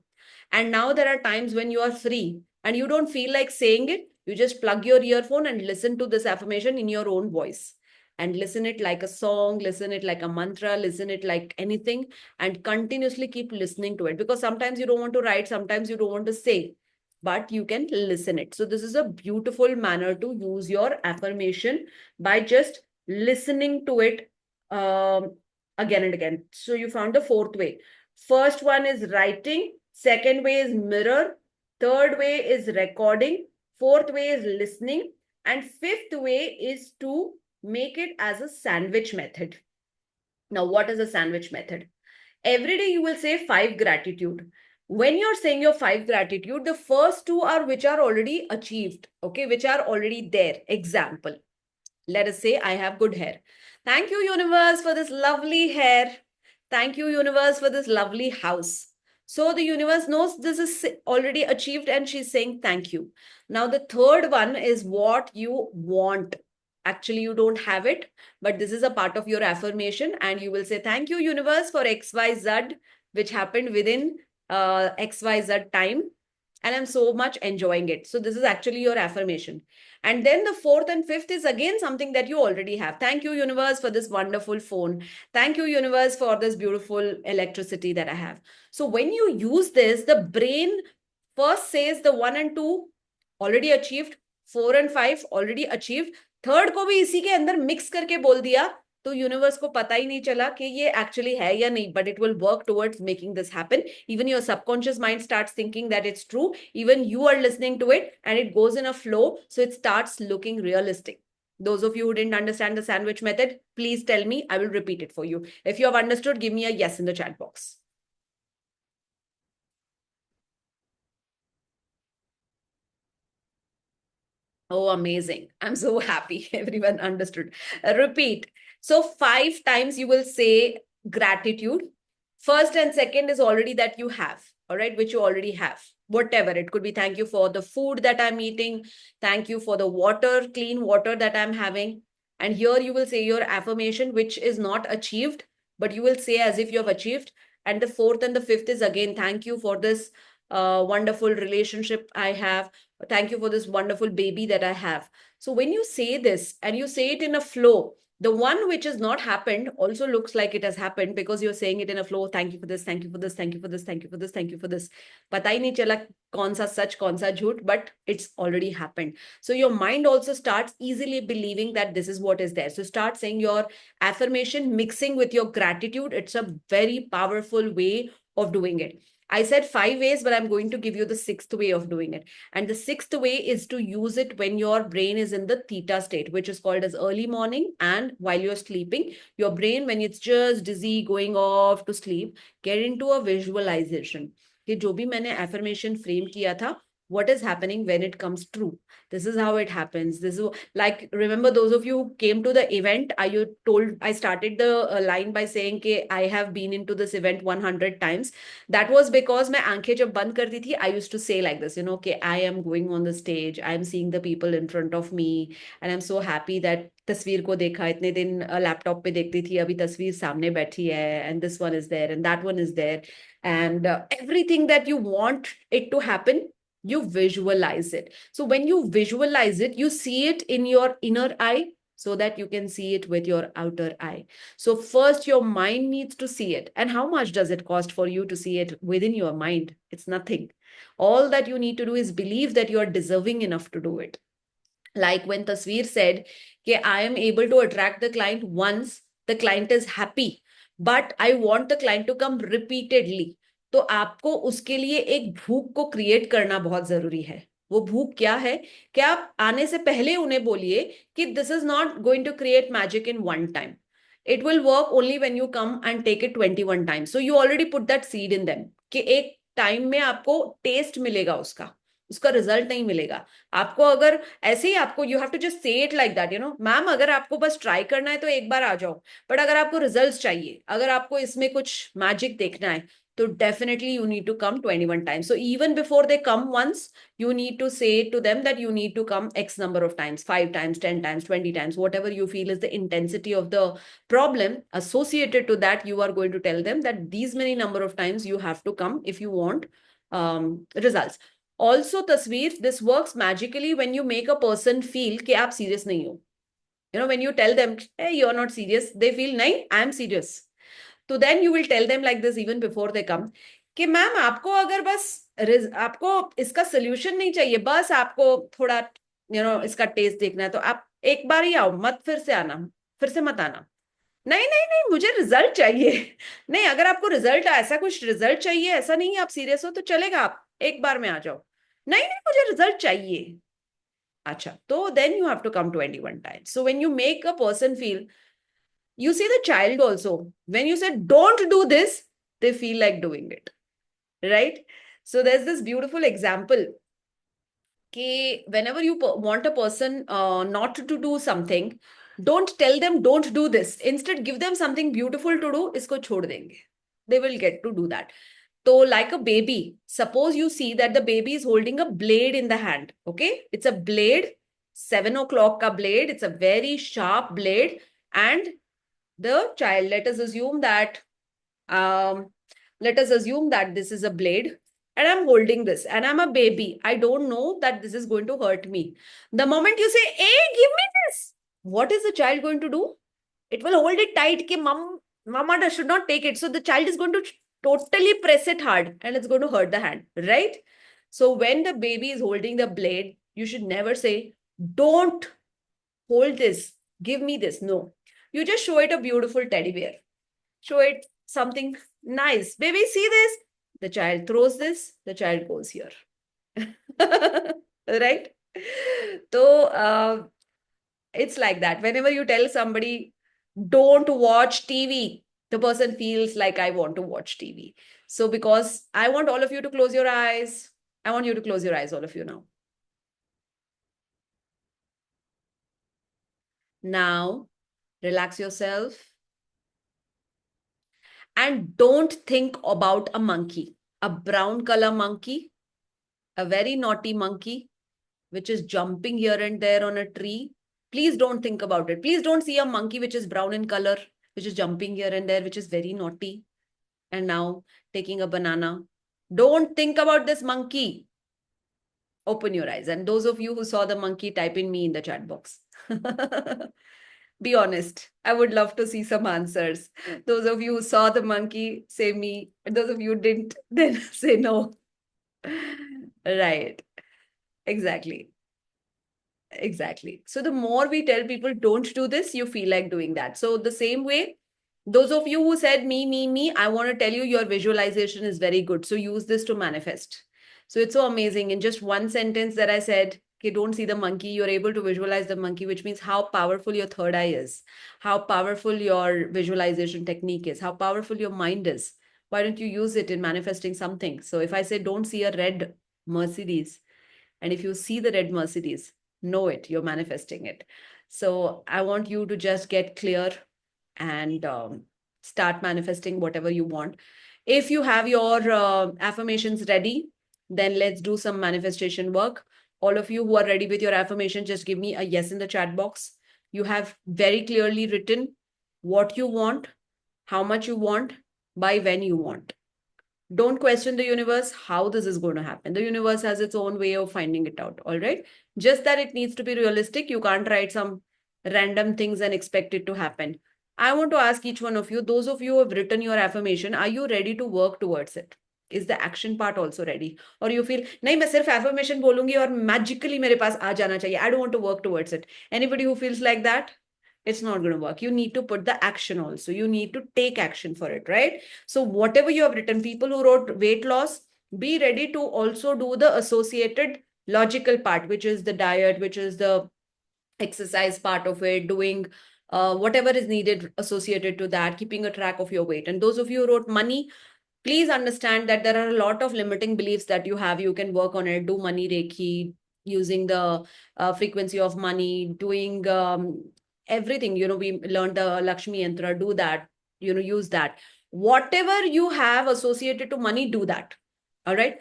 And now there are times when you are free and you don't feel like saying it. You just plug your earphone and listen to this affirmation in your own voice. And listen it like a song, listen it like a mantra, listen it like anything, and continuously keep listening to it. Because sometimes you don't want to write, sometimes you don't want to say, but you can listen it. So this is a beautiful manner to use your affirmation by just listening to it again and again. So you found the 4th way. First one is writing. Second way is mirror. Third way is recording. 4th way is listening. And 5th way is to make it as a sandwich method. Now, what is a sandwich method? Every day you will say 5 gratitude. When you're saying your 5 gratitude, the first 2 are which are already achieved, okay, which are already there. Example, let us say I have good hair. Thank you, universe, for this lovely hair. Thank you, universe, for this lovely house. So the universe knows this is already achieved and she's saying thank you. Now, the third one is what you want. Actually, you don't have it, but this is a part of your affirmation and you will say, thank you, universe, for XYZ, which happened within XYZ time. And I'm so much enjoying it. So this is actually your affirmation. And then the 4th and 5th is again something that you already have. Thank you, universe, for this wonderful phone. Thank you, universe, for this beautiful electricity that I have. So when you use this, the brain first says the 1 and 2 already achieved, 4 and 5 already achieved. Third को भी इसी के अंदर mix करके बोल दिया तो universe को पता ही नहीं चला कि ये एक्चुअली है या नहीं, but it will work towards making this happen. Even your subconscious mind starts thinking that it's true, even you are listening to it and it goes in a flow, so it starts looking realistic. Those of you who didn't understand the sandwich method, please tell me. I will repeat it for you. If you have understood, give me a yes in the chat box. Oh, amazing. I'm so happy. Everyone understood. Repeat. So 5 times you will say gratitude. First and second is already that you have, all right, which you already have. Whatever. It could be thank you for the food that I'm eating. Thank you for the water, clean water that I'm having. And here you will say your affirmation, which is not achieved, but you will say as if you have achieved. And the 4th and the 5th is again, thank you for this wonderful relationship I have. Thank you for this wonderful baby that I have. So when you say this and you say it in a flow, the one which has not happened also looks like it has happened because you're saying it in a flow. Thank you for this, thank you for this, thank you for this, thank you for this, thank you for this. Pata hi nahi chala kaun sa sach, kaun sa jhoot, but it's already happened. So your mind also starts easily believing that this is what is there. So start saying your affirmation mixing with your gratitude. It's a very powerful way of doing it. I said 5 ways, but I'm going to give you the 6th way of doing it. And the 6th way is to use it when your brain is in the theta state, which is called as early morning. And while you're sleeping, your brain, when it's just dizzy, going off to sleep, get into a visualization. कि जो भी मैंने affirmation frame किया था, what is happening when it comes true. This is how it happens. This is like, remember those of you who came to the event, I started the line by saying कि I have been into this event 100 times. That was because मैं आंखें जब बंद करती थी, I used to say like this, कि I am going on the stage, I am seeing the people in front of me, and I'm so happy that तस्वीर को देखा. इतने दिन लैपटॉप पे देखती थी, अभी तस्वीर सामने बैठी है, and this one is there and that one is there, and everything that you want it to happen, you visualize it. So when you visualize it, you see it in your inner eye so that you can see it with your outer eye. So first your mind needs to see it. And how much does it cost for you to see it within your mind? It's nothing. All that you need to do is believe that you are deserving enough to do it. Like when Tasveer said, I am able to attract the client once, the client is happy, but I want the client to come repeatedly. तो आपको उसके लिए एक भूख को create करना बहुत जरूरी है. वो भूख क्या है कि आप आने से पहले उन्हें बोलिए कि this is not going to create magic in one time. It will work only when you come and take it 21 times. So you already put that seed in them कि एक टाइम में आपको टेस्ट मिलेगा उसका result नहीं मिलेगा आपको. अगर ऐसे ही आपको you have to just say it like that, ma'am अगर आपको बस ट्राई करना है तो एक बार आ जाओ, बट अगर आपको रिजल्ट्स चाहिए, अगर आपको इसमें कुछ मैजिक देखना है, तो definitely you need to come 21 times. So even before they come once, you need to say to them that you need to come X number of times, 5 times, 10 times, 20 times, whatever you feel is the intensity of the problem associated to that. You are going to tell them that these many number of times you have to come if you want results. Also, Tasveer, this works magically when you make a person feel कि आप serious नहीं हो. When you tell them, hey, you're not serious, they feel, नहीं, I'm serious. तो then you will tell them like this even before they come कि ma'am आपको अगर बस आपको इसका सोल्यूशन नहीं चाहिए, बस आपको थोड़ा इसका टेस्ट देखना है, तो आप एक बार ही आओ, मत फिर से आना, फिर से मत आना. नहीं नहीं नहीं, मुझे रिजल्ट चाहिए. नहीं, अगर आपको रिजल्ट ऐसा कुछ रिजल्ट चाहिए, ऐसा नहीं है आप सीरियस हो, तो चलेगा, आप एक बार में आ जाओ. नहीं नहीं, मुझे रिजल्ट चाहिए. अच्छा, तो then you have to come 21 times. So when you make a person feel, you see the child also, when you said don't do this, they feel like doing it, right? So there's this beautiful example कि whenever you want a person not to do something, don't tell them don't do this, instead give them something beautiful to do. इसको छोड़ देंगे, they will get to do that. So like a baby, suppose you see that the baby is holding a blade in the hand, okay? It's a blade, 7 o'clock ka blade, it's a very sharp blade, and the child, let us assume that this is a blade and I'm holding this and I'm a baby. I don't know that this is going to hurt me. The moment you say, hey, give me this, what is the child going to do? It will hold it tight कि mama should not take it. So the child is going to totally press it hard and it's going to hurt the hand, right? So when the baby is holding the blade, you should never say, don't hold this, give me this. No. You just show it a beautiful teddy bear. Show it something nice. Baby, see this? The child throws this, the child goes here. Right? So it's like that. Whenever you tell somebody, don't watch TV, the person feels like I want to watch TV. So because I want all of you to close your eyes, I want you to close your eyes, all of you now. Now, relax yourself and don't think about a monkey, a brown color monkey, a very naughty monkey, which is jumping here and there on a tree. Please don't think about it. Please don't see a monkey which is brown in color, which is jumping here and there, which is very naughty, and now taking a banana. Don't think about this monkey. Open your eyes. And those of you who saw the monkey, type in me in the chat box. Be honest. I would love to see some answers. Those of you who saw the monkey, say me. And those of you who didn't, then say no. Right. Exactly. Exactly. So the more we tell people don't do this, you feel like doing that. So the same way, those of you who said me, I want to tell you your visualization is very good. So use this to manifest. So it's so amazing. In just one sentence that I said, okay, don't see the monkey, you're able to visualize the monkey, which means how powerful your third eye is, how powerful your visualization technique is, how powerful your mind is. Why don't you use it in manifesting something? So if I say, don't see a red Mercedes, And if you see the red Mercedes, know it, you're manifesting it. So I want you to just get clear and start manifesting whatever you want. If you have your affirmations ready, then let's do some manifestation work. All of you who are ready with your affirmation, just give me a yes in the chat box. You have very clearly written what you want, how much you want, by when you want. Don't question the universe how this is going to happen. The universe has its own way of finding it out. All right. Just that it needs to be realistic. You can't write some random things and expect it to happen. I want to ask each one of you, those of you who have written your affirmation, are you ready to work towards it? Is the action part also ready? Or you feel, nahi, मैं सिर्फ affirmation बोलूंगी और magically मेरे पास आ जाना चाहिए. I don't want to work towards it. Anybody who feels like that? It's not going to work. You need to put the action also. You need to take action for it, right? So whatever you have written, people who wrote weight loss, be ready to also do the associated logical part, which is the diet, which is the exercise part of it, doing whatever is needed associated to that, keeping a track of your weight. And those of you who wrote money, please understand that there are a lot of limiting beliefs that you have. You can work on it, do money reiki, using the frequency of money, doing everything. We learned the Lakshmi Yantra, do that, use that. Whatever you have associated to money, do that. All right.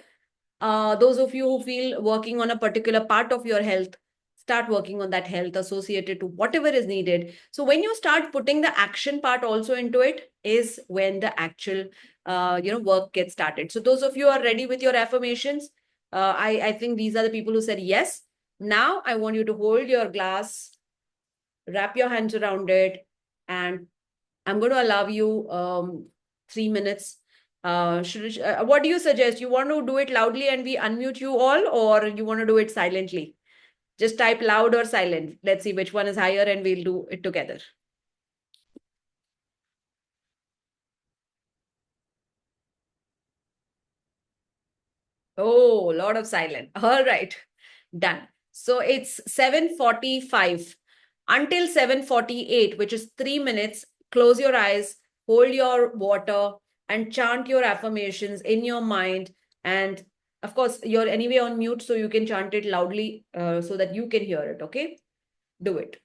Those of you who feel working on a particular part of your health, start working on that health associated to whatever is needed. So when you start putting the action part also into it is when the actual work gets started. So those of you who are ready with your affirmations, I think these are the people who said yes. Now I want you to hold your glass, wrap your hands around it, and I'm going to allow you 3 minutes. What do you suggest? You want to do it loudly and we unmute you all, or you want to do it silently? Just type loud or silent. Let's see which one is higher and we'll do it together. Oh, a lot of silent. All right, done. So it's 7:45. Until 7:48, which is 3 minutes, close your eyes, hold your water, and chant your affirmations in your mind. And of course, you're anyway on mute, so you can chant it loudly so that you can hear it. Okay? Do it.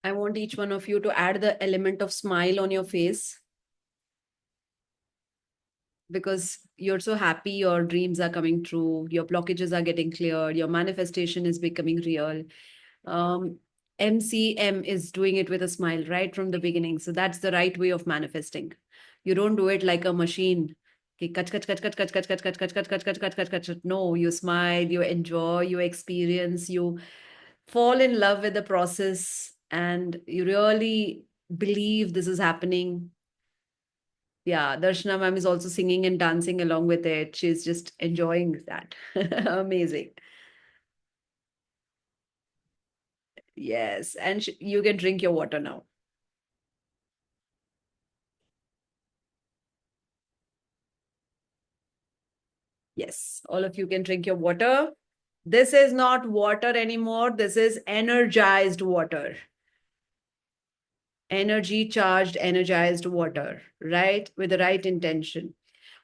I want each one of you to add the element of smile on your face, because you're so happy, your dreams are coming true, your blockages are getting cleared, your manifestation is becoming real. MCM is doing it with a smile right from the beginning. So that's the right way of manifesting. You don't do it like a machine. कि कच कच कच कच कच कच कच कच कच कच कच कच कच कच कच. No, you smile, you enjoy, you experience, you fall in love with the process, and you really believe this is happening. Yeah, Darshana ma'am is also singing and dancing along with it. She's just enjoying that. Amazing. Yes, and you can drink your water now. Yes, all of you can drink your water. This is not water anymore. This is energized water. Energy charged, energized water, right? With the right intention.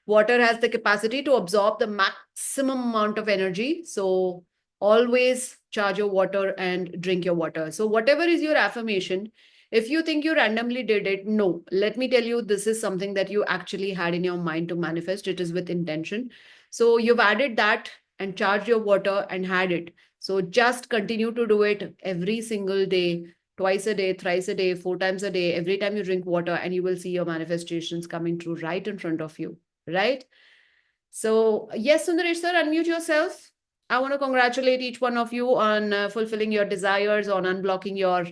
Water has the capacity to absorb the maximum amount of energy. So always charge your water and drink your water. So whatever is your affirmation, if you think you randomly did it, no, let me tell you, this is something that you actually had in your mind to manifest. It is with intention. So you've added that and charged your water and had it. So just continue to do it every single day, twice a day, thrice a day, 4 times a day, every time you drink water, and you will see your manifestations coming true right in front of you. Right? So, yes, Sundaresh sir, unmute yourself. I want to congratulate each one of you on fulfilling your desires, on unblocking your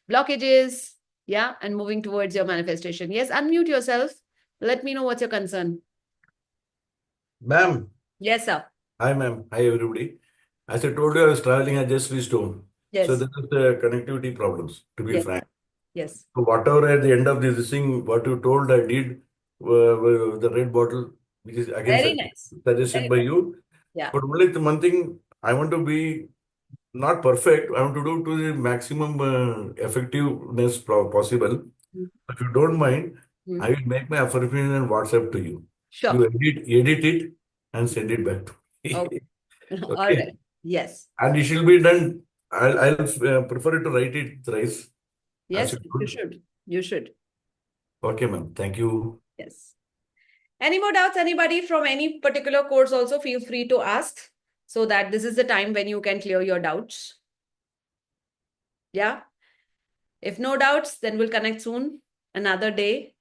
blockages, yeah, and moving towards your manifestation. Yes, unmute yourself. Let me know what's your concern. Ma'am. Yes, sir. Hi, ma'am. Hi, everybody. As I told you, I was traveling. I just reached home. Yes. So there is the connectivity problems, to be Yes. frank. Yes. So whatever at the end of this thing, what you told, I did. The red bottle, which is again Very nice. suggested by you. Yeah. But only the one thing, I want to be not perfect. I want to do to the maximum effectiveness possible. If you don't mind, I will make my affirmation and WhatsApp to you. Sure. You edit it and send it back to me. Okay. All Okay. right. Yes. And it shall be done. I'll prefer to write it thrice. Yes, As you good. should. You should. Okay, ma'am. Thank you. Yes. Any more doubts? Anybody from any particular course also feel free to ask, so that this is the time when you can clear your doubts. Yeah. If no doubts, then we'll connect soon. Another day.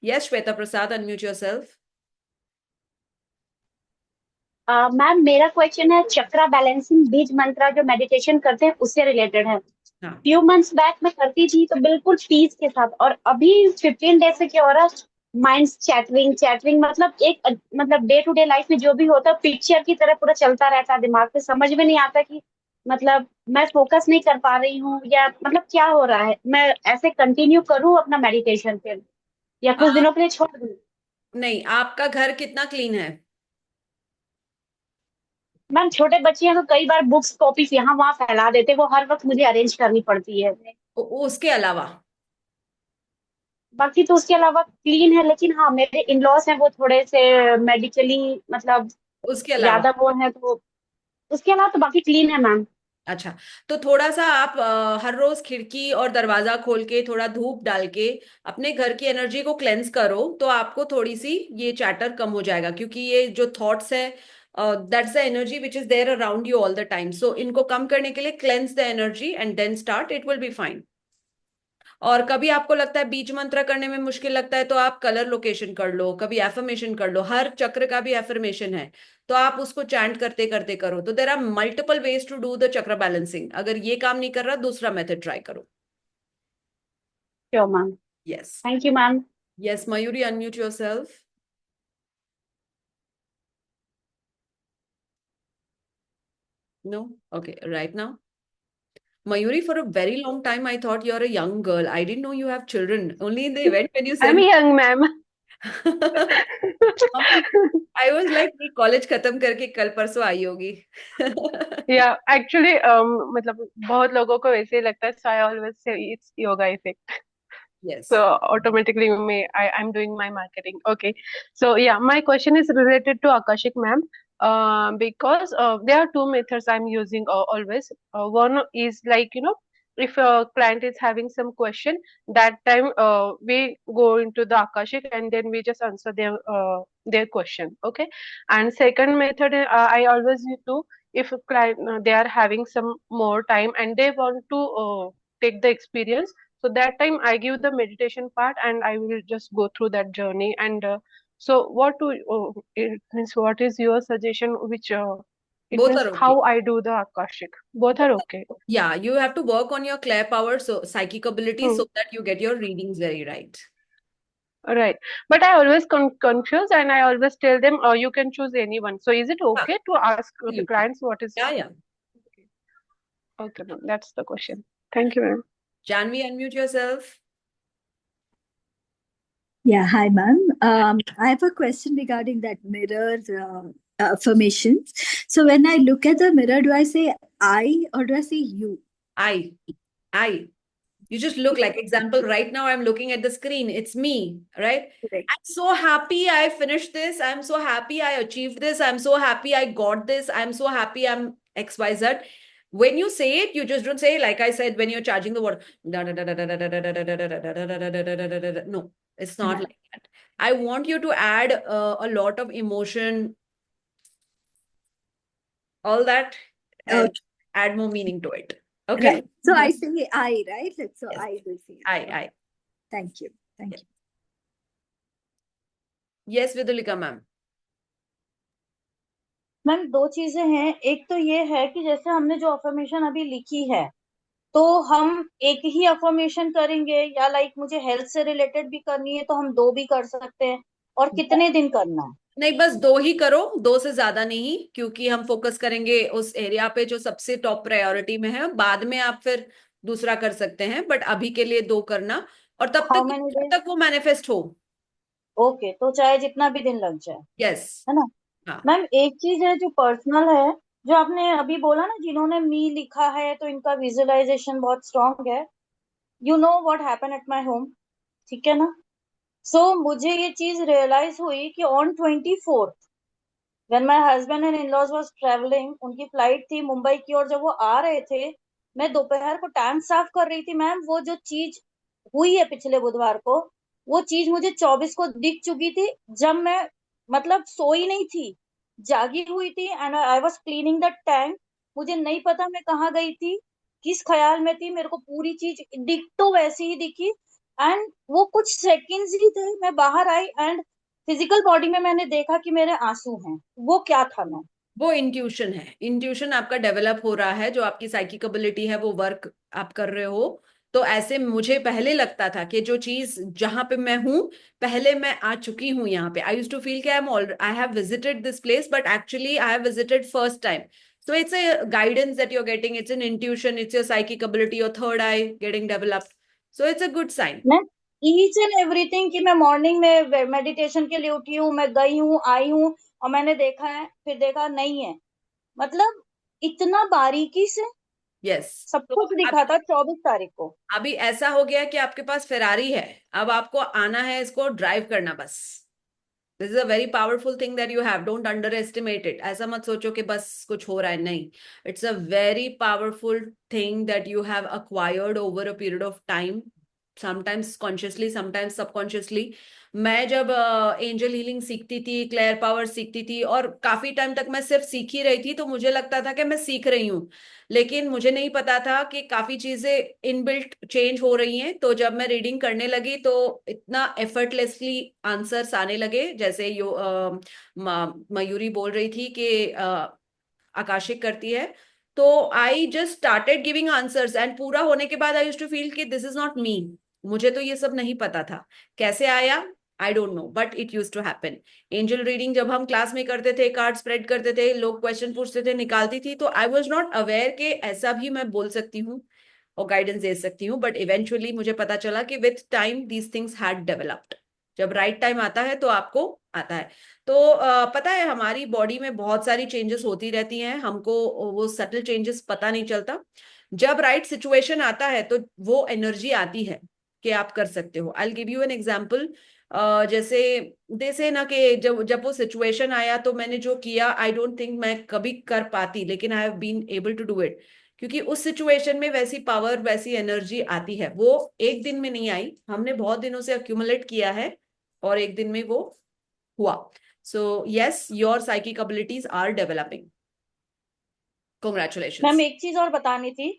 Yes, Shweta Prasad, unmute yourself. Ma'am मेरा question है चक्रा balancing बीज मंत्रा जो meditation करते हैं उससे related है। Few months back मैं करती थी तो बिल्कुल पीस के साथ, और अभी 15 डेज से क्या हो रहा है, माइंड चैटरिंग मतलब एक मतलब डे टू डे लाइफ में जो भी होता है पिक्चर की तरह पूरा चलता रहता है दिमाग पे, समझ में नहीं आता कि मतलब मैं फोकस नहीं कर पा रही हूँ या मतलब क्या हो रहा है। मैं ऐसे कंटिन्यू करूँ अपना मेडिटेशन फिर या कुछ दिनों के लिए छोड़ दूँ? नहीं, आपका घर कितना क्लीन है? मैम छोटे बच्चे हैं तो कई बार बुक्स कॉपीज यहाँ वहाँ फैला देते, वो हर वक्त मुझे अरेंज करनी पड़ती है। उसके अलावा बाकी तो उसके अलावा क्लीन है, लेकिन हाँ मेरे इन लॉज हैं वो थोड़े से मेडिकली मतलब उसके अलावा ज्यादा वो है, तो उसके अलावा तो बाकी क्लीन है मैम। अच्छा, तो थोड़ा सा आप हर रोज खिड़की और दरवाजा खोल के थोड़ा धूप डाल के अपने घर की एनर्जी को क्लेंस करो, तो आपको थोड़ी सी ये चैटर कम हो जाएगा, क्योंकि ये जो थॉट्स है that's the energy which is there around you all the time. So इनको कम करने के लिए cleanse the energy and then start, it will be fine. और कभी आपको लगता है बीज मंत्र करने में मुश्किल लगता है तो आप कलर लोकेशन कर लो, कभी एफर्मेशन कर लो, हर चक्र का भी एफर्मेशन है तो आप उसको चैंट करते करते करो। तो there are multiple ways to do the chakra balancing. अगर ये काम नहीं कर रहा, दूसरा मेथड ट्राई करो। Sure ma'am. Yes, thank you ma'am. Yes, Mayuri, unmute yourself. No? Okay, right now. Mayuri, for a very long time, I thought you're a young girl. I didn't know you have children. Only in the event when you said... I'm young, ma'am. I was like, ये college खत्म करके कल परसों आई होगी। Yeah, actually, मतलब बहुत लोगों को वैसे ही लगता है, so I always say it's yoga effect. Yes. So automatically I'm doing my marketing. Okay. So yeah, my question is related to Akashic ma'am. Because there are two methods I'm using always. One is like, if a client is having some question, that time we go into the Akashic and then we just answer their question. Okay. And second method, I always do, if a client they are having some more time and they want to take the experience, so that time I give the meditation part and I will just go through that journey. And so it means, what is your suggestion? Which it Both means are okay. how I do the Akashic. Both are okay. Yeah, you have to work on your clair power, so psychic ability, so that you get your readings very right. Right. But I always confuse and I always tell them, you can choose anyone. So is it okay to ask the Absolutely. clients what is? Yeah. Okay, ma'am. That's the question. Thank you, ma'am. Janvi, unmute yourself. Yeah, hi, ma'am. I have a question regarding that mirror affirmations. So when I look at the mirror, do I say I or do I say you? I. You just look like, example, right now I'm looking at the screen. It's me, right? Correct. I'm so happy I finished this. I'm so happy I achieved this. I'm so happy I got this. I'm so happy I'm XYZ. When you say it, you just don't say, like I said, when you're charging the water. No, it's not like that. I want you to add a lot of emotion, all that, and add more meaning to it. Okay. Right. So I say I, right? So Yes. I will say I. Thank you. Thank you. Yes, Vidulika ma'am. Ma'am दो चीजें हैं, एक तो ये है कि जैसे हमने जो अफर्मेशन अभी लिखी है, तो हम एक ही अफर्मेशन करेंगे या लाइक मुझे हेल्थ से रिलेटेड भी करनी है तो हम दो भी कर सकते हैं, और कितने दिन करना है? नहीं, बस दो ही करो, दो से ज्यादा नहीं, क्योंकि हम फोकस करेंगे उस एरिया पे जो सबसे टॉप प्रायोरिटी में है। बाद में आप फिर दूसरा कर सकते हैं, बट अभी के लिए दो करना, और तब तक वो मैनिफेस्ट हो। ओके, तो चाहे जितना भी दिन लग जाए। यस, है ना? मैम एक चीज है जो पर्सनल है, जो आपने अभी बोला ना, जिन्होंने मी लिखा है तो इनका विजुअलाइजेशन बहुत स्ट्रांग है। You know what happen at my home, ठीक है ना? सो मुझे ये चीज रियलाइज हुई कि on 24th when my husband and in-laws was travelling, उनकी फ्लाइट थी मुंबई की, और जब वो आ रहे थे, मैं दोपहर को टैंक साफ कर रही थी। मैम वो जो चीज हुई है पिछले बुधवार को, वो चीज मुझे 24 को दिख चुकी थी, जब मैं मतलब सोई नहीं थी, जागी हुई थी, and I was cleaning the tank. मुझे नहीं पता मैं कहाँ गई थी, किस ख्याल में थी, मेरे को पूरी चीज दिख तो वैसी ही दिखी, एंड वो कुछ सेकंड्स ही थे, मैं बाहर आई एंड फिजिकल बॉडी में मैंने देखा कि मेरे आंसू हैं। वो क्या था मैम? वो इंट्यूशन है। इंट्यूशन आपका डेवलप हो रहा है, जो आपकी साइकिक एबिलिटी है वो वर्क आप कर रहे हो। तो ऐसे मुझे पहले लगता था कि जो चीज जहां पे मैं हूं, पहले मैं आ चुकी हूं यहाँ पे। आई यूज्ड टू फील कि I have visited this place, but actually I have visited first time. So it's a guidance that you're getting. It's an intuition. It's your psychic ability, your third eye getting developed. So it's a good sign. Each and everything कि मैं morning में meditation के लिए उठी हूँ, मैं गई हूँ, आई हूँ, और मैंने देखा है, फिर देखा नहीं है, मतलब इतना बारीकी से यस सब कुछ दिखा था 24 तारीख को। अभी ऐसा हो गया कि आपके पास फेरारी है, अब आपको आना है इसको ड्राइव करना बस। This is a very powerful thing that you have, don't under estimate it. ऐसा मत सोचो कि बस कुछ हो रहा है, नहीं, it's a very powerful thing that you have acquired over a period of time, sometimes consciously, sometimes subconsciously. मैं जब एंजल हीलिंग सीखती थी, क्लेयर पावर सीखती थी, और काफी टाइम तक मैं सिर्फ सीख ही रही थी, तो मुझे लगता था कि मैं सीख रही हूँ, लेकिन मुझे नहीं पता था कि काफी चीजें इनबिल्ट चेंज हो रही हैं। तो जब मैं रीडिंग करने लगी तो इतना एफर्टलेसली आंसर्स आने लगे, जैसे मयूरी बोल रही थी कि आकाशिक करती है, तो I just started giving answers, and पूरा होने के बाद आई यूज्ड टू फील कि दिस इज नॉट मी। मुझे तो ये सब नहीं पता था, कैसे आया I don't know, but it used to happen. Angel reading जब हम क्लास में करते थे, कार्ड स्प्रेड करते थे, लोग क्वेश्चन पूछते थे, निकालती थी, तो आई वाज नॉट अवेयर कि ऐसा भी मैं बोल सकती हूँ और गाइडेंस दे सकती हूँ। बट इवेंचुअली मुझे पता चला कि with time these things had developed. जब राइट टाइम आता है तो आपको आता है। तो पता है हमारी बॉडी में बहुत सारी चेंजेस होती रहती हैं, हमको वो सटल चेंजेस पता नहीं चलता। जब राइट सिचुएशन आता है तो वो एनर्जी आती है कि आप कर सकते हो। I will give you an example. जैसे ना कि जब वो सिचुएशन आया तो मैंने जो किया, आई डोंट थिंक मैं कभी कर पाती, लेकिन I have been able to do it, क्योंकि उस सिचुएशन में वैसी पावर, वैसी एनर्जी आती है। वो एक दिन में नहीं आई, हमने बहुत दिनों से अक्यूमुलेट किया है और एक दिन में वो हुआ। So yes, your psychic abilities are developing. Congratulations. Ma'am एक चीज और बतानी थी।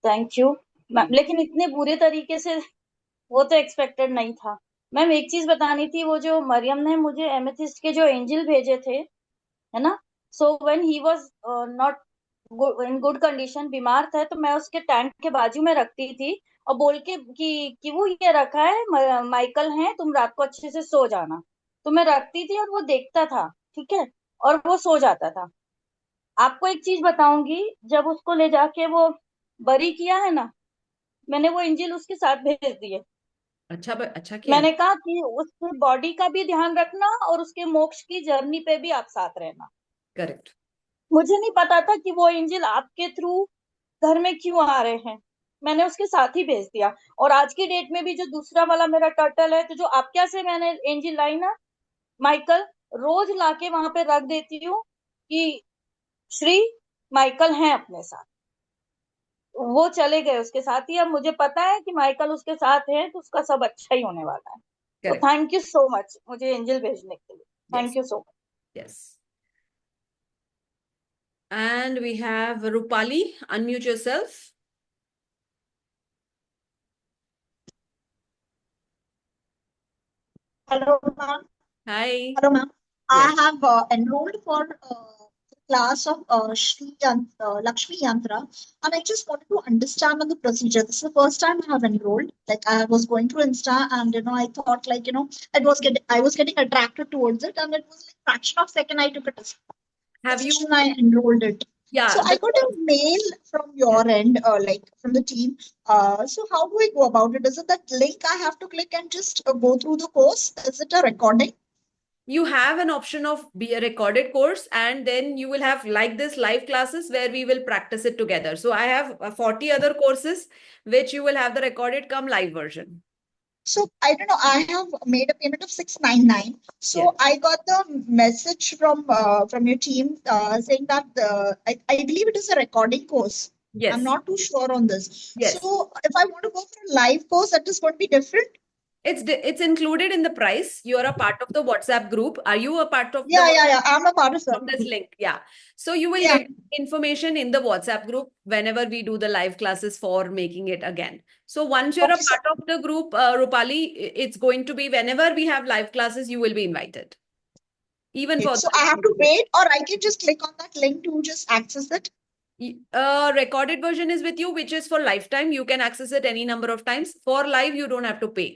थैंक यू मैम, लेकिन इतने बुरे तरीके से वो तो एक्सपेक्टेड नहीं था। मैम एक चीज बतानी थी, वो जो मरियम ने मुझे एमेथिस्ट के जो एंजल भेजे थे, है ना, so when he was not in good condition, बीमार था, तो मैं उसके टैंक के बाजू में रखती थी और बोल के कि वो ये रखा है, माइकल है, तुम रात को अच्छे से सो जाना। तो मैं रखती थी और वो देखता था, ठीक है, और वो सो जाता था। आपको एक चीज बताऊंगी, जब उसको ले जाके वो बरी किया है ना, मैंने वो एंजल उसके साथ भेज दिए। अच्छा किया। मैंने कहा कि उसकी बॉडी का भी ध्यान रखना और उसके मोक्ष की जर्नी पे भी आप साथ रहना। करेक्ट। मुझे नहीं पता था कि वो एंजल आपके थ्रू घर में क्यों आ रहे हैं, मैंने उसके साथ ही भेज दिया। और आज की डेट में भी जो दूसरा वाला मेरा टर्टल है, तो जो आपके से मैंने एंजल लाई ना, माइकल, रोज लाके वहां पे रख देती हूँ कि श्री माइकल हैं अपने साथ। वो चले गए उसके साथ ही, अब मुझे पता है कि माइकल उसके साथ है, तो उसका सब अच्छा ही होने वाला है। तो थैंक यू सो मच मुझे एंजल भेजने के लिए, thank you so much. Yes. And we have Rupali. Unmute yourself. Hello, ma'am. Hi. Hello, ma'am. Yes. I have enrolled for the class of Lakshmi Yantra, and I just wanted to understand on the procedure. This is the first time I have enrolled. Like I was going through Insta, and I thought I was getting attracted towards it, and it was like fraction of second I took a test. Have you? I enrolled it. Yeah. So I got a mail from your end, like from the team. So how do I go about it? Is it that link I have to click and just go through the course? Is it a recording? You have an option of be a recorded course, and then you will have like this live classes where we will practice it together. So I have 40 other courses which you will have the recorded come live version. So I don't know. I have made a payment of 699. So I got the message from your team saying that I believe it is a recording course. Yes. I'm not too sure on this. Yes. So if I want to go for a live course, that is going to be different. It's included in the price. You are a part of the WhatsApp group. Are you a part of? Yeah. I'm a part of that. From this link. Yeah. So you will get information in the WhatsApp group whenever we do the live classes for making it again. So once you're a part of the group, Rupali, it's going to be whenever we have live classes, you will be invited. Even for so I have to wait, or I can just click on that link to just access it. Recorded version is with you, which is for lifetime. You can access it any number of times. For live, you don't have to pay.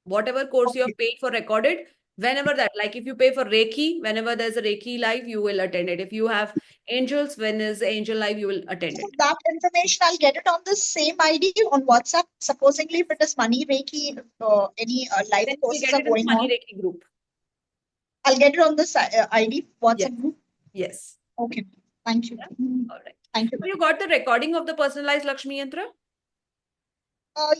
Whatever course you have paid for recorded, whenever that, like if you pay for Reiki, whenever there's a Reiki live, you will attend it. If you have angels, when there's angel live, you will attend it. That information, I'll get it on the same ID on WhatsApp. Supposingly, if it is Money Reiki, any live courses are going Money on. Reiki group. I'll get it on this ID WhatsApp group. Yes. Okay. Thank you. All right. Thank you. So you got the recording of the personalized Lakshmi Yantra?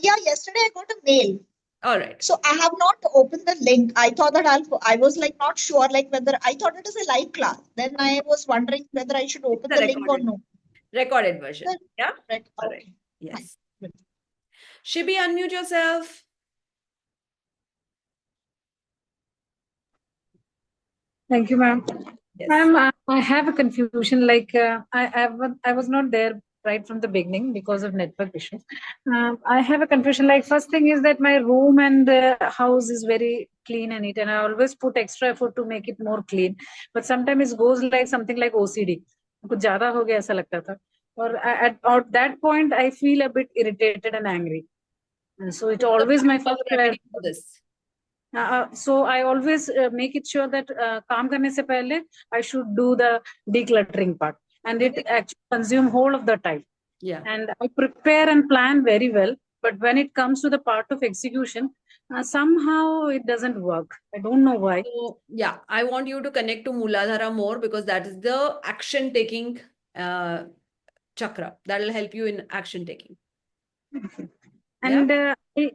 Yeah, yesterday I got a mail. All right. So I have not opened the link. I thought that I was like not sure, like whether I thought it is a live class. Then I was wondering whether I should open the link or no. Recorded version. Yeah. All right. Yes. Shibi, unmute yourself. Thank you, ma'am. Yes. Ma'am, I have a confusion. Like I was not there right from the beginning because of network issues. I have a confusion. Like first thing is that my room and house is very clean and neat, and I always put extra effort to make it more clean. But sometimes it goes like something like OCD. कुछ ज़्यादा हो गया ऐसा लगता था. Or at that point, I feel a bit irritated and angry. And so it always my first priority for this. So I always make it sure that काम करने से पहले I should do the decluttering part, and it actually consume whole of the time. Yeah. And I prepare and plan very well, but when it comes to the part of execution, somehow it doesn't work. I don't know why. So yeah, I want you to connect to Muladhara more, because that is the action taking chakra that will help you in action taking. And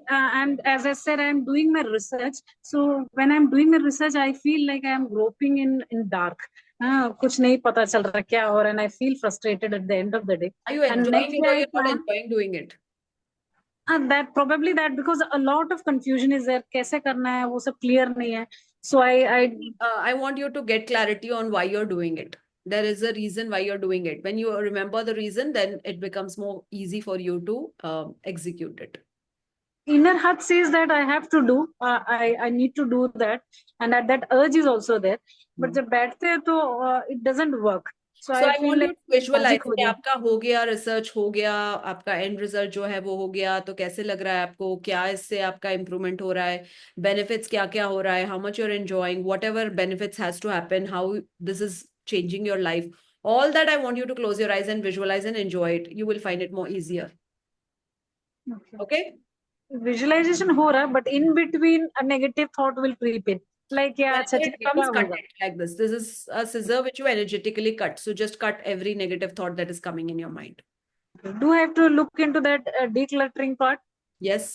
and as I said, I'm doing my research. So when I'm doing my research, I feel like I'm groping in dark. हाँ, कुछ नहीं पता चल रहा क्या हो रहा है, and I feel frustrated at the end of the day. Are you And next enjoying it day or I you're not plan, enjoying doing it? and that probably that because a lot of confusion is there. कैसे करना है वो सब clear नहीं है. So I want you to get clarity on why you're doing it. There is a reason why you're doing it. When you remember the reason, then it becomes more easy for you to execute it. inner heart says that I have to do. I need to do that, and that urge is also there. But जब बैठते हैं तो it doesn't work. So So I I feel want you like to visualize logic हो कि गया. आपका हो गया, रिसर्च हो गया, आपका एंड रिजल्ट जो है वो हो गया, तो कैसे लग रहा है आपको, क्या इससे आपका इम्प्रूवमेंट हो रहा है, बेनिफिट्स क्या क्या हो रहा है, how much you are enjoying, whatever benefits has to happen, how this is changing your life. All that I want you to close your eyes and visualize and enjoy it. You will find it more easier. Okay? Visualization हो रहा है, but in between a negative thought will creep in. Like yeah, अच्छा Whenever ठीक it है, क्या comes, cut होगा? it like this. This is a scissor which you energetically cut. So just cut every negative thought that is coming in your mind. Do I have to look into that decluttering part? Yes.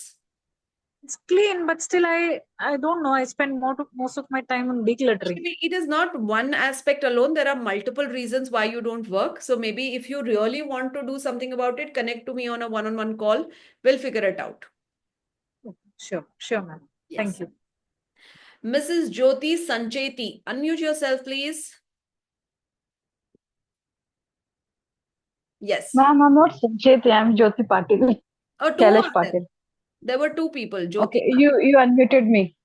It's clean, but still I don't know. I spend most of my time on decluttering. Maybe it is not one aspect alone. There are multiple reasons why you don't work. So maybe if you really want to do something about it, connect to me on a one-on-one call. We'll figure it out. Sure, ma'am. Yes. Thank you. Mrs. Jyoti Sancheti, unmute yourself, please. Yes. Ma'am, I'm not Sancheti, I'm Jyoti Patil. Oh, two Kailash of them. Patil. There were two people. Jyoti. Okay, you unmuted me.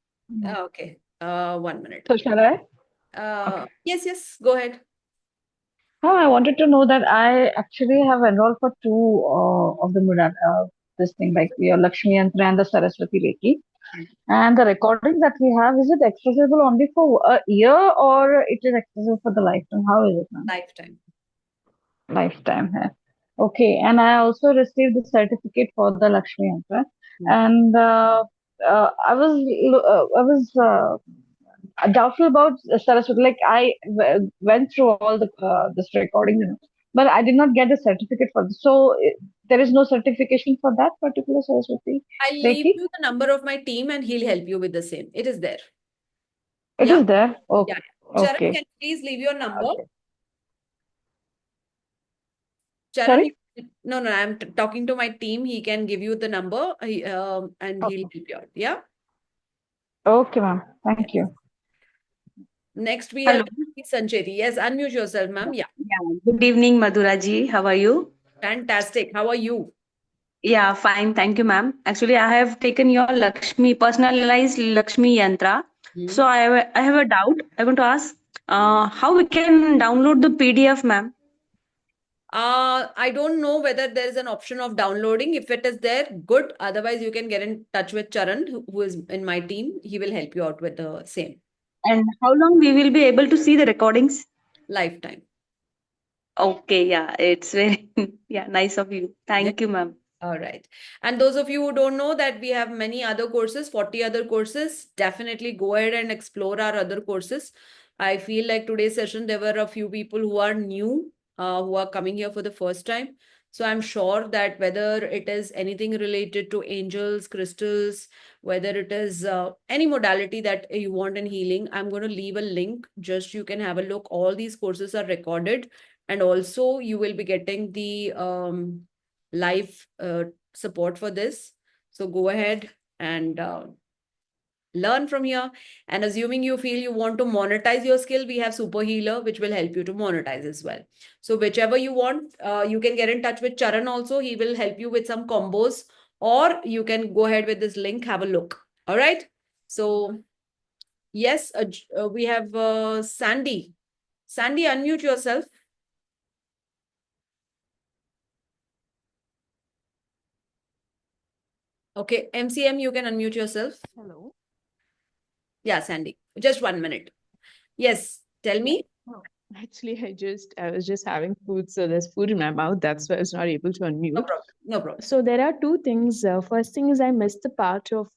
Okay. 1 minute. So shall I? Yes. Go ahead. I wanted to know that I actually have enrolled for two of the this thing, like your Lakshmi Yantra and the Saraswati Reiki. And the recording that we have, is it accessible only for a year or it is accessible for the lifetime? How is it, ma'am? Lifetime. Lifetime hai. Okay, and I also received the certificate for the Lakshmi Yantra, and I was doubtful about Saraswati. Like I went through all the this recording, but I did not get the certificate for this. So there is no certification for that particular Saraswati I'll leave Reiki? you the number of my team and he'll help you with the same. It is there. It is there. Okay. Yeah. Charan, Okay. can you please leave your number? Okay. Charan, Sorry? no, I'm talking to my team. He can give you the number and he'll help you out. Yeah. Okay, ma'am. Thank you. Next, we Hello. have Sancheti. Yes, unmute yourself, ma'am. Yeah. Good evening, Madhura ji. How are you? Fantastic. How are you? Yeah, fine. Thank you, ma'am. Actually, I have taken your personalized Lakshmi Yantra. So I have a doubt. I want to ask how we can download the PDF, ma'am. I don't know whether there is an option of downloading. If it is there, good. Otherwise, you can get in touch with Charan, who is in my team. He will help you out with the same. And how long we will be able to see the recordings? Lifetime. Okay, yeah, it's very nice of you. Thank you, ma'am. All right. And those of you who don't know that we have many other courses, 40 other courses, definitely go ahead and explore our other courses. I feel like today's session, there were a few people who are new, who are coming here for the first time. So I'm sure that whether it is anything related to angels, crystals, whether it is any modality that you want in healing, I'm going to leave a link. Just you can have a look. All these courses are recorded. And also you will be getting the live support for this. So go ahead and learn from here. And assuming you feel you want to monetize your skill, we have Super Healer, which will help you to monetize as well. So whichever you want, you can get in touch with Charan also. He will help you with some combos, or you can go ahead with this link, have a look. All right. So yes, we have Sandy. Sandy, unmute yourself. Okay, MCM, you can unmute yourself. Hello. Yeah, Sandy, just 1 minute. Yes, tell me. Oh, actually, I was just having food, so there's food in my mouth. That's why I was not able to unmute. No problem. So there are two things. First thing is I missed the part of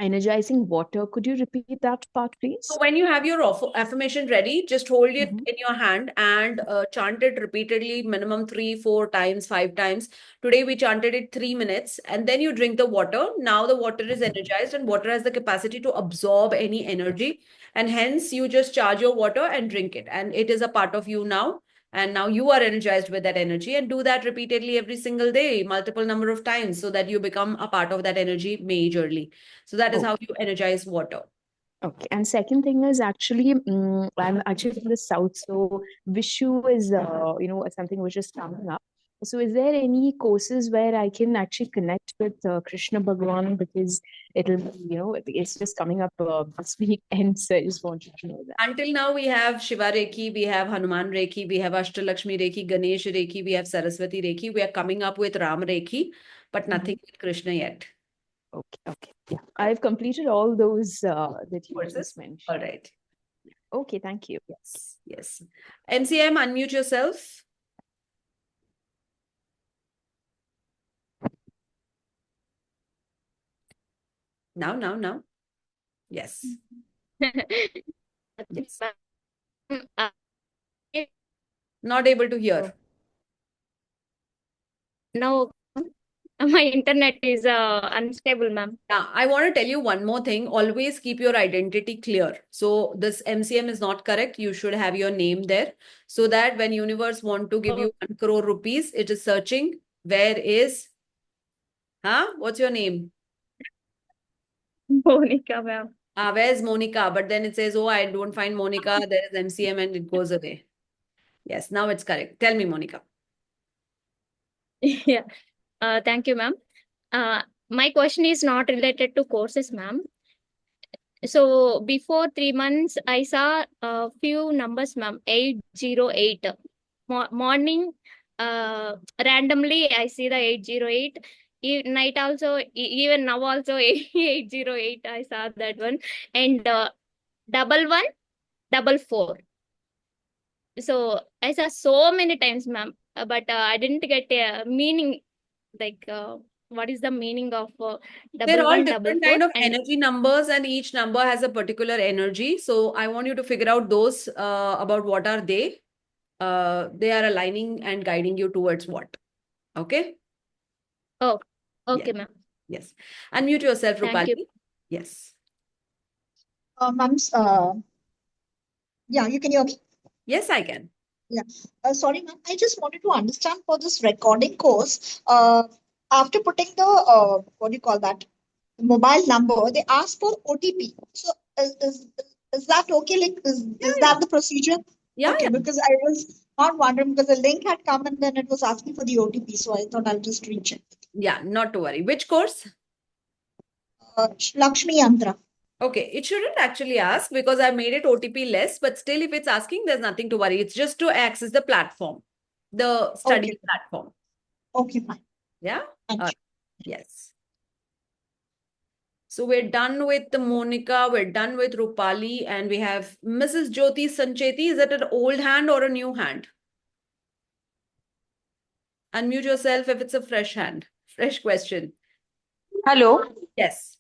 energizing water. Could you repeat that part, please? So when you have your affirmation ready, just hold it in your hand and chant it repeatedly, minimum 3, 4 times, 5 times. Today we chanted it 3 minutes, and then you drink the water. Now the water is energized, and water has the capacity to absorb any energy, and hence you just charge your water and drink it, and it is a part of you now. And now you are energized with that energy, and do that repeatedly every single day, multiple number of times, so that you become a part of that energy majorly. So that is how you energize water. Okay. And second thing is actually, I'm actually from the south, so Vishu is, something which is coming up. So is there any courses where I can actually connect with Krishna Bhagwan, because it'll, it's just coming up this week, and so I just wanted to know that. Until now, we have Shiva Reiki, we have Hanuman Reiki, we have Ashtalakshmi Reiki, Ganesh Reiki, we have Saraswati Reiki. We are coming up with Ram Reiki, but nothing with Krishna yet. Okay. Yeah. I've completed all those that you just mentioned. All right. Okay, thank you. Yes. MCM, unmute yourself. Now. Yes. Yes. Not able to hear. No, my internet is unstable, ma'am. Yeah, I want to tell you one more thing. Always keep your identity clear. So this MCM is not correct. You should have your name there, so that when universe want to give you 1 crore rupees, it is searching. Where is, what's your name? Monica, ma'am. Where's Monica? But then it says, oh, I don't find Monica. There is MCM and it goes away. Yes, now it's correct. Tell me, Monica. Yeah. Thank you, ma'am. My question is not related to courses, ma'am. So before 3 months, I saw a few numbers, ma'am. 808. Morning, randomly, I see the 808. Night also, even now also 808. I saw that one. And 1144. So I saw so many times, ma'am, but I didn't get a meaning. Like, what is the meaning of They're all 1144? different kind of energy numbers, and each number has a particular energy. So I want you to figure out those about what are they. They are aligning and guiding you towards what. Okay? Oh, okay, ma'am. Yes. Unmute yourself, Thank Rupali. you. Yes. Ma'am, yeah, you can hear me? Yes, I can. Yeah. Sorry, ma'am. I just wanted to understand for this recording course, after putting the, what do you call that, mobile number, they ask for OTP. So is that okay? Like, is that the procedure? Yeah. Okay, because I was not wondering, because the link had come and then it was asking for the OTP. So I thought I'll just recheck. Yeah, not to worry. Which course? Lakshmi Yantra. Okay, it shouldn't actually ask because I made it OTP less, but still if it's asking, there's nothing to worry. It's just to access the platform, the study platform. Okay, fine. Yeah? Yes. So we're done with the Monica, we're done with Rupali, and we have Mrs. Jyoti Sancheti. Is that an old hand or a new hand? Unmute yourself if it's a fresh hand. Fresh question. Hello. Yes.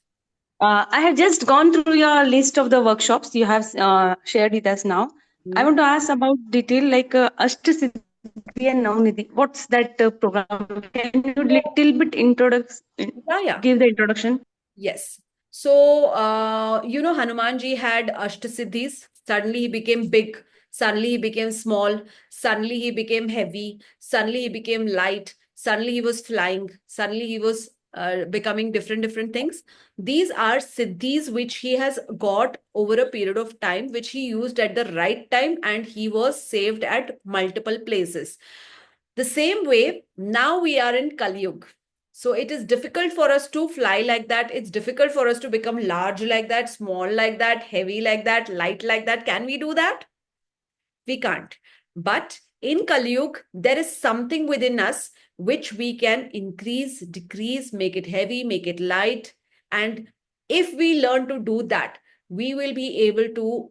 I have just gone through your list of the workshops you have shared with us now. I want to ask about detail like Ashtasiddhi and Navnidhi. What's that program? Can you little bit give the introduction? Yes. So, Hanumanji had Ashtasiddhis. Suddenly he became big. Suddenly he became small. Suddenly he became heavy. Suddenly he became light. Suddenly he was flying. Suddenly he was becoming different things. These are siddhis which he has got over a period of time, which he used at the right time, and he was saved at multiple places. The same way, now we are in Kali Yuga. So it is difficult for us to fly like that. It's difficult for us to become large like that, small like that, heavy like that, light like that. Can we do that? We can't. But in Kali Yuga, there is something within us which we can increase, decrease, make it heavy, make it light. And if we learn to do that, we will be able to,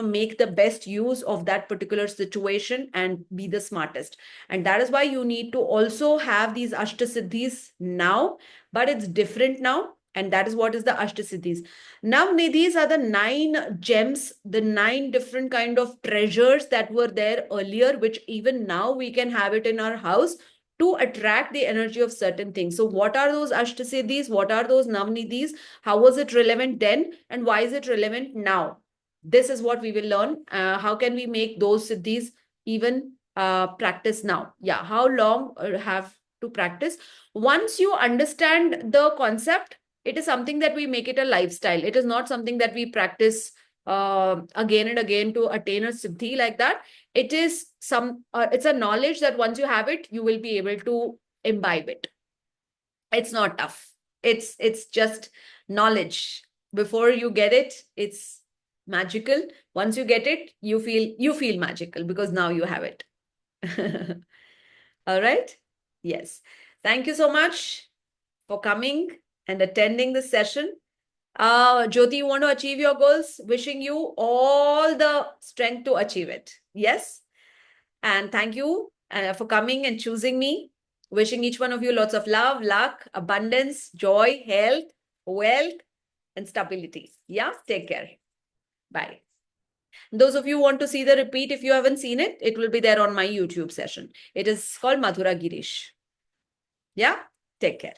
make the best use of that particular situation and be the smartest. And that is why you need to also have these Ashtasiddhis now, but it's different now. And that is what is the Ashtasiddhis. Navnidhis are the 9 gems, the 9 different kind of treasures that were there earlier, which even now we can have it in our house to attract the energy of certain things. So what are those Ashtasiddhis? What are those Navnidhis? How was it relevant then? And why is it relevant now? This is what we will learn. How can we make those siddhis even practice now? Yeah, how long have to practice? Once you understand the concept, it is something that we make it a lifestyle. It is not something that we practice again and again to attain a siddhi like that. It is it's a knowledge that once you have it, you will be able to imbibe it. It's not tough. It's just knowledge. Before you get it, it's magical. Once you get it, you feel magical because now you have it. All right. Yes. Thank you so much for coming and attending this session. Jyoti, you want to achieve your goals? Wishing you all the strength to achieve it. Yes. And thank you for coming and choosing me. Wishing each one of you lots of love, luck, abundance, joy, health, wealth, and stability. Yeah. Take care. Bye. Those of you who want to see the repeat, if you haven't seen it, it will be there on my YouTube session. It is called Madhura Girish. Yeah. Take care.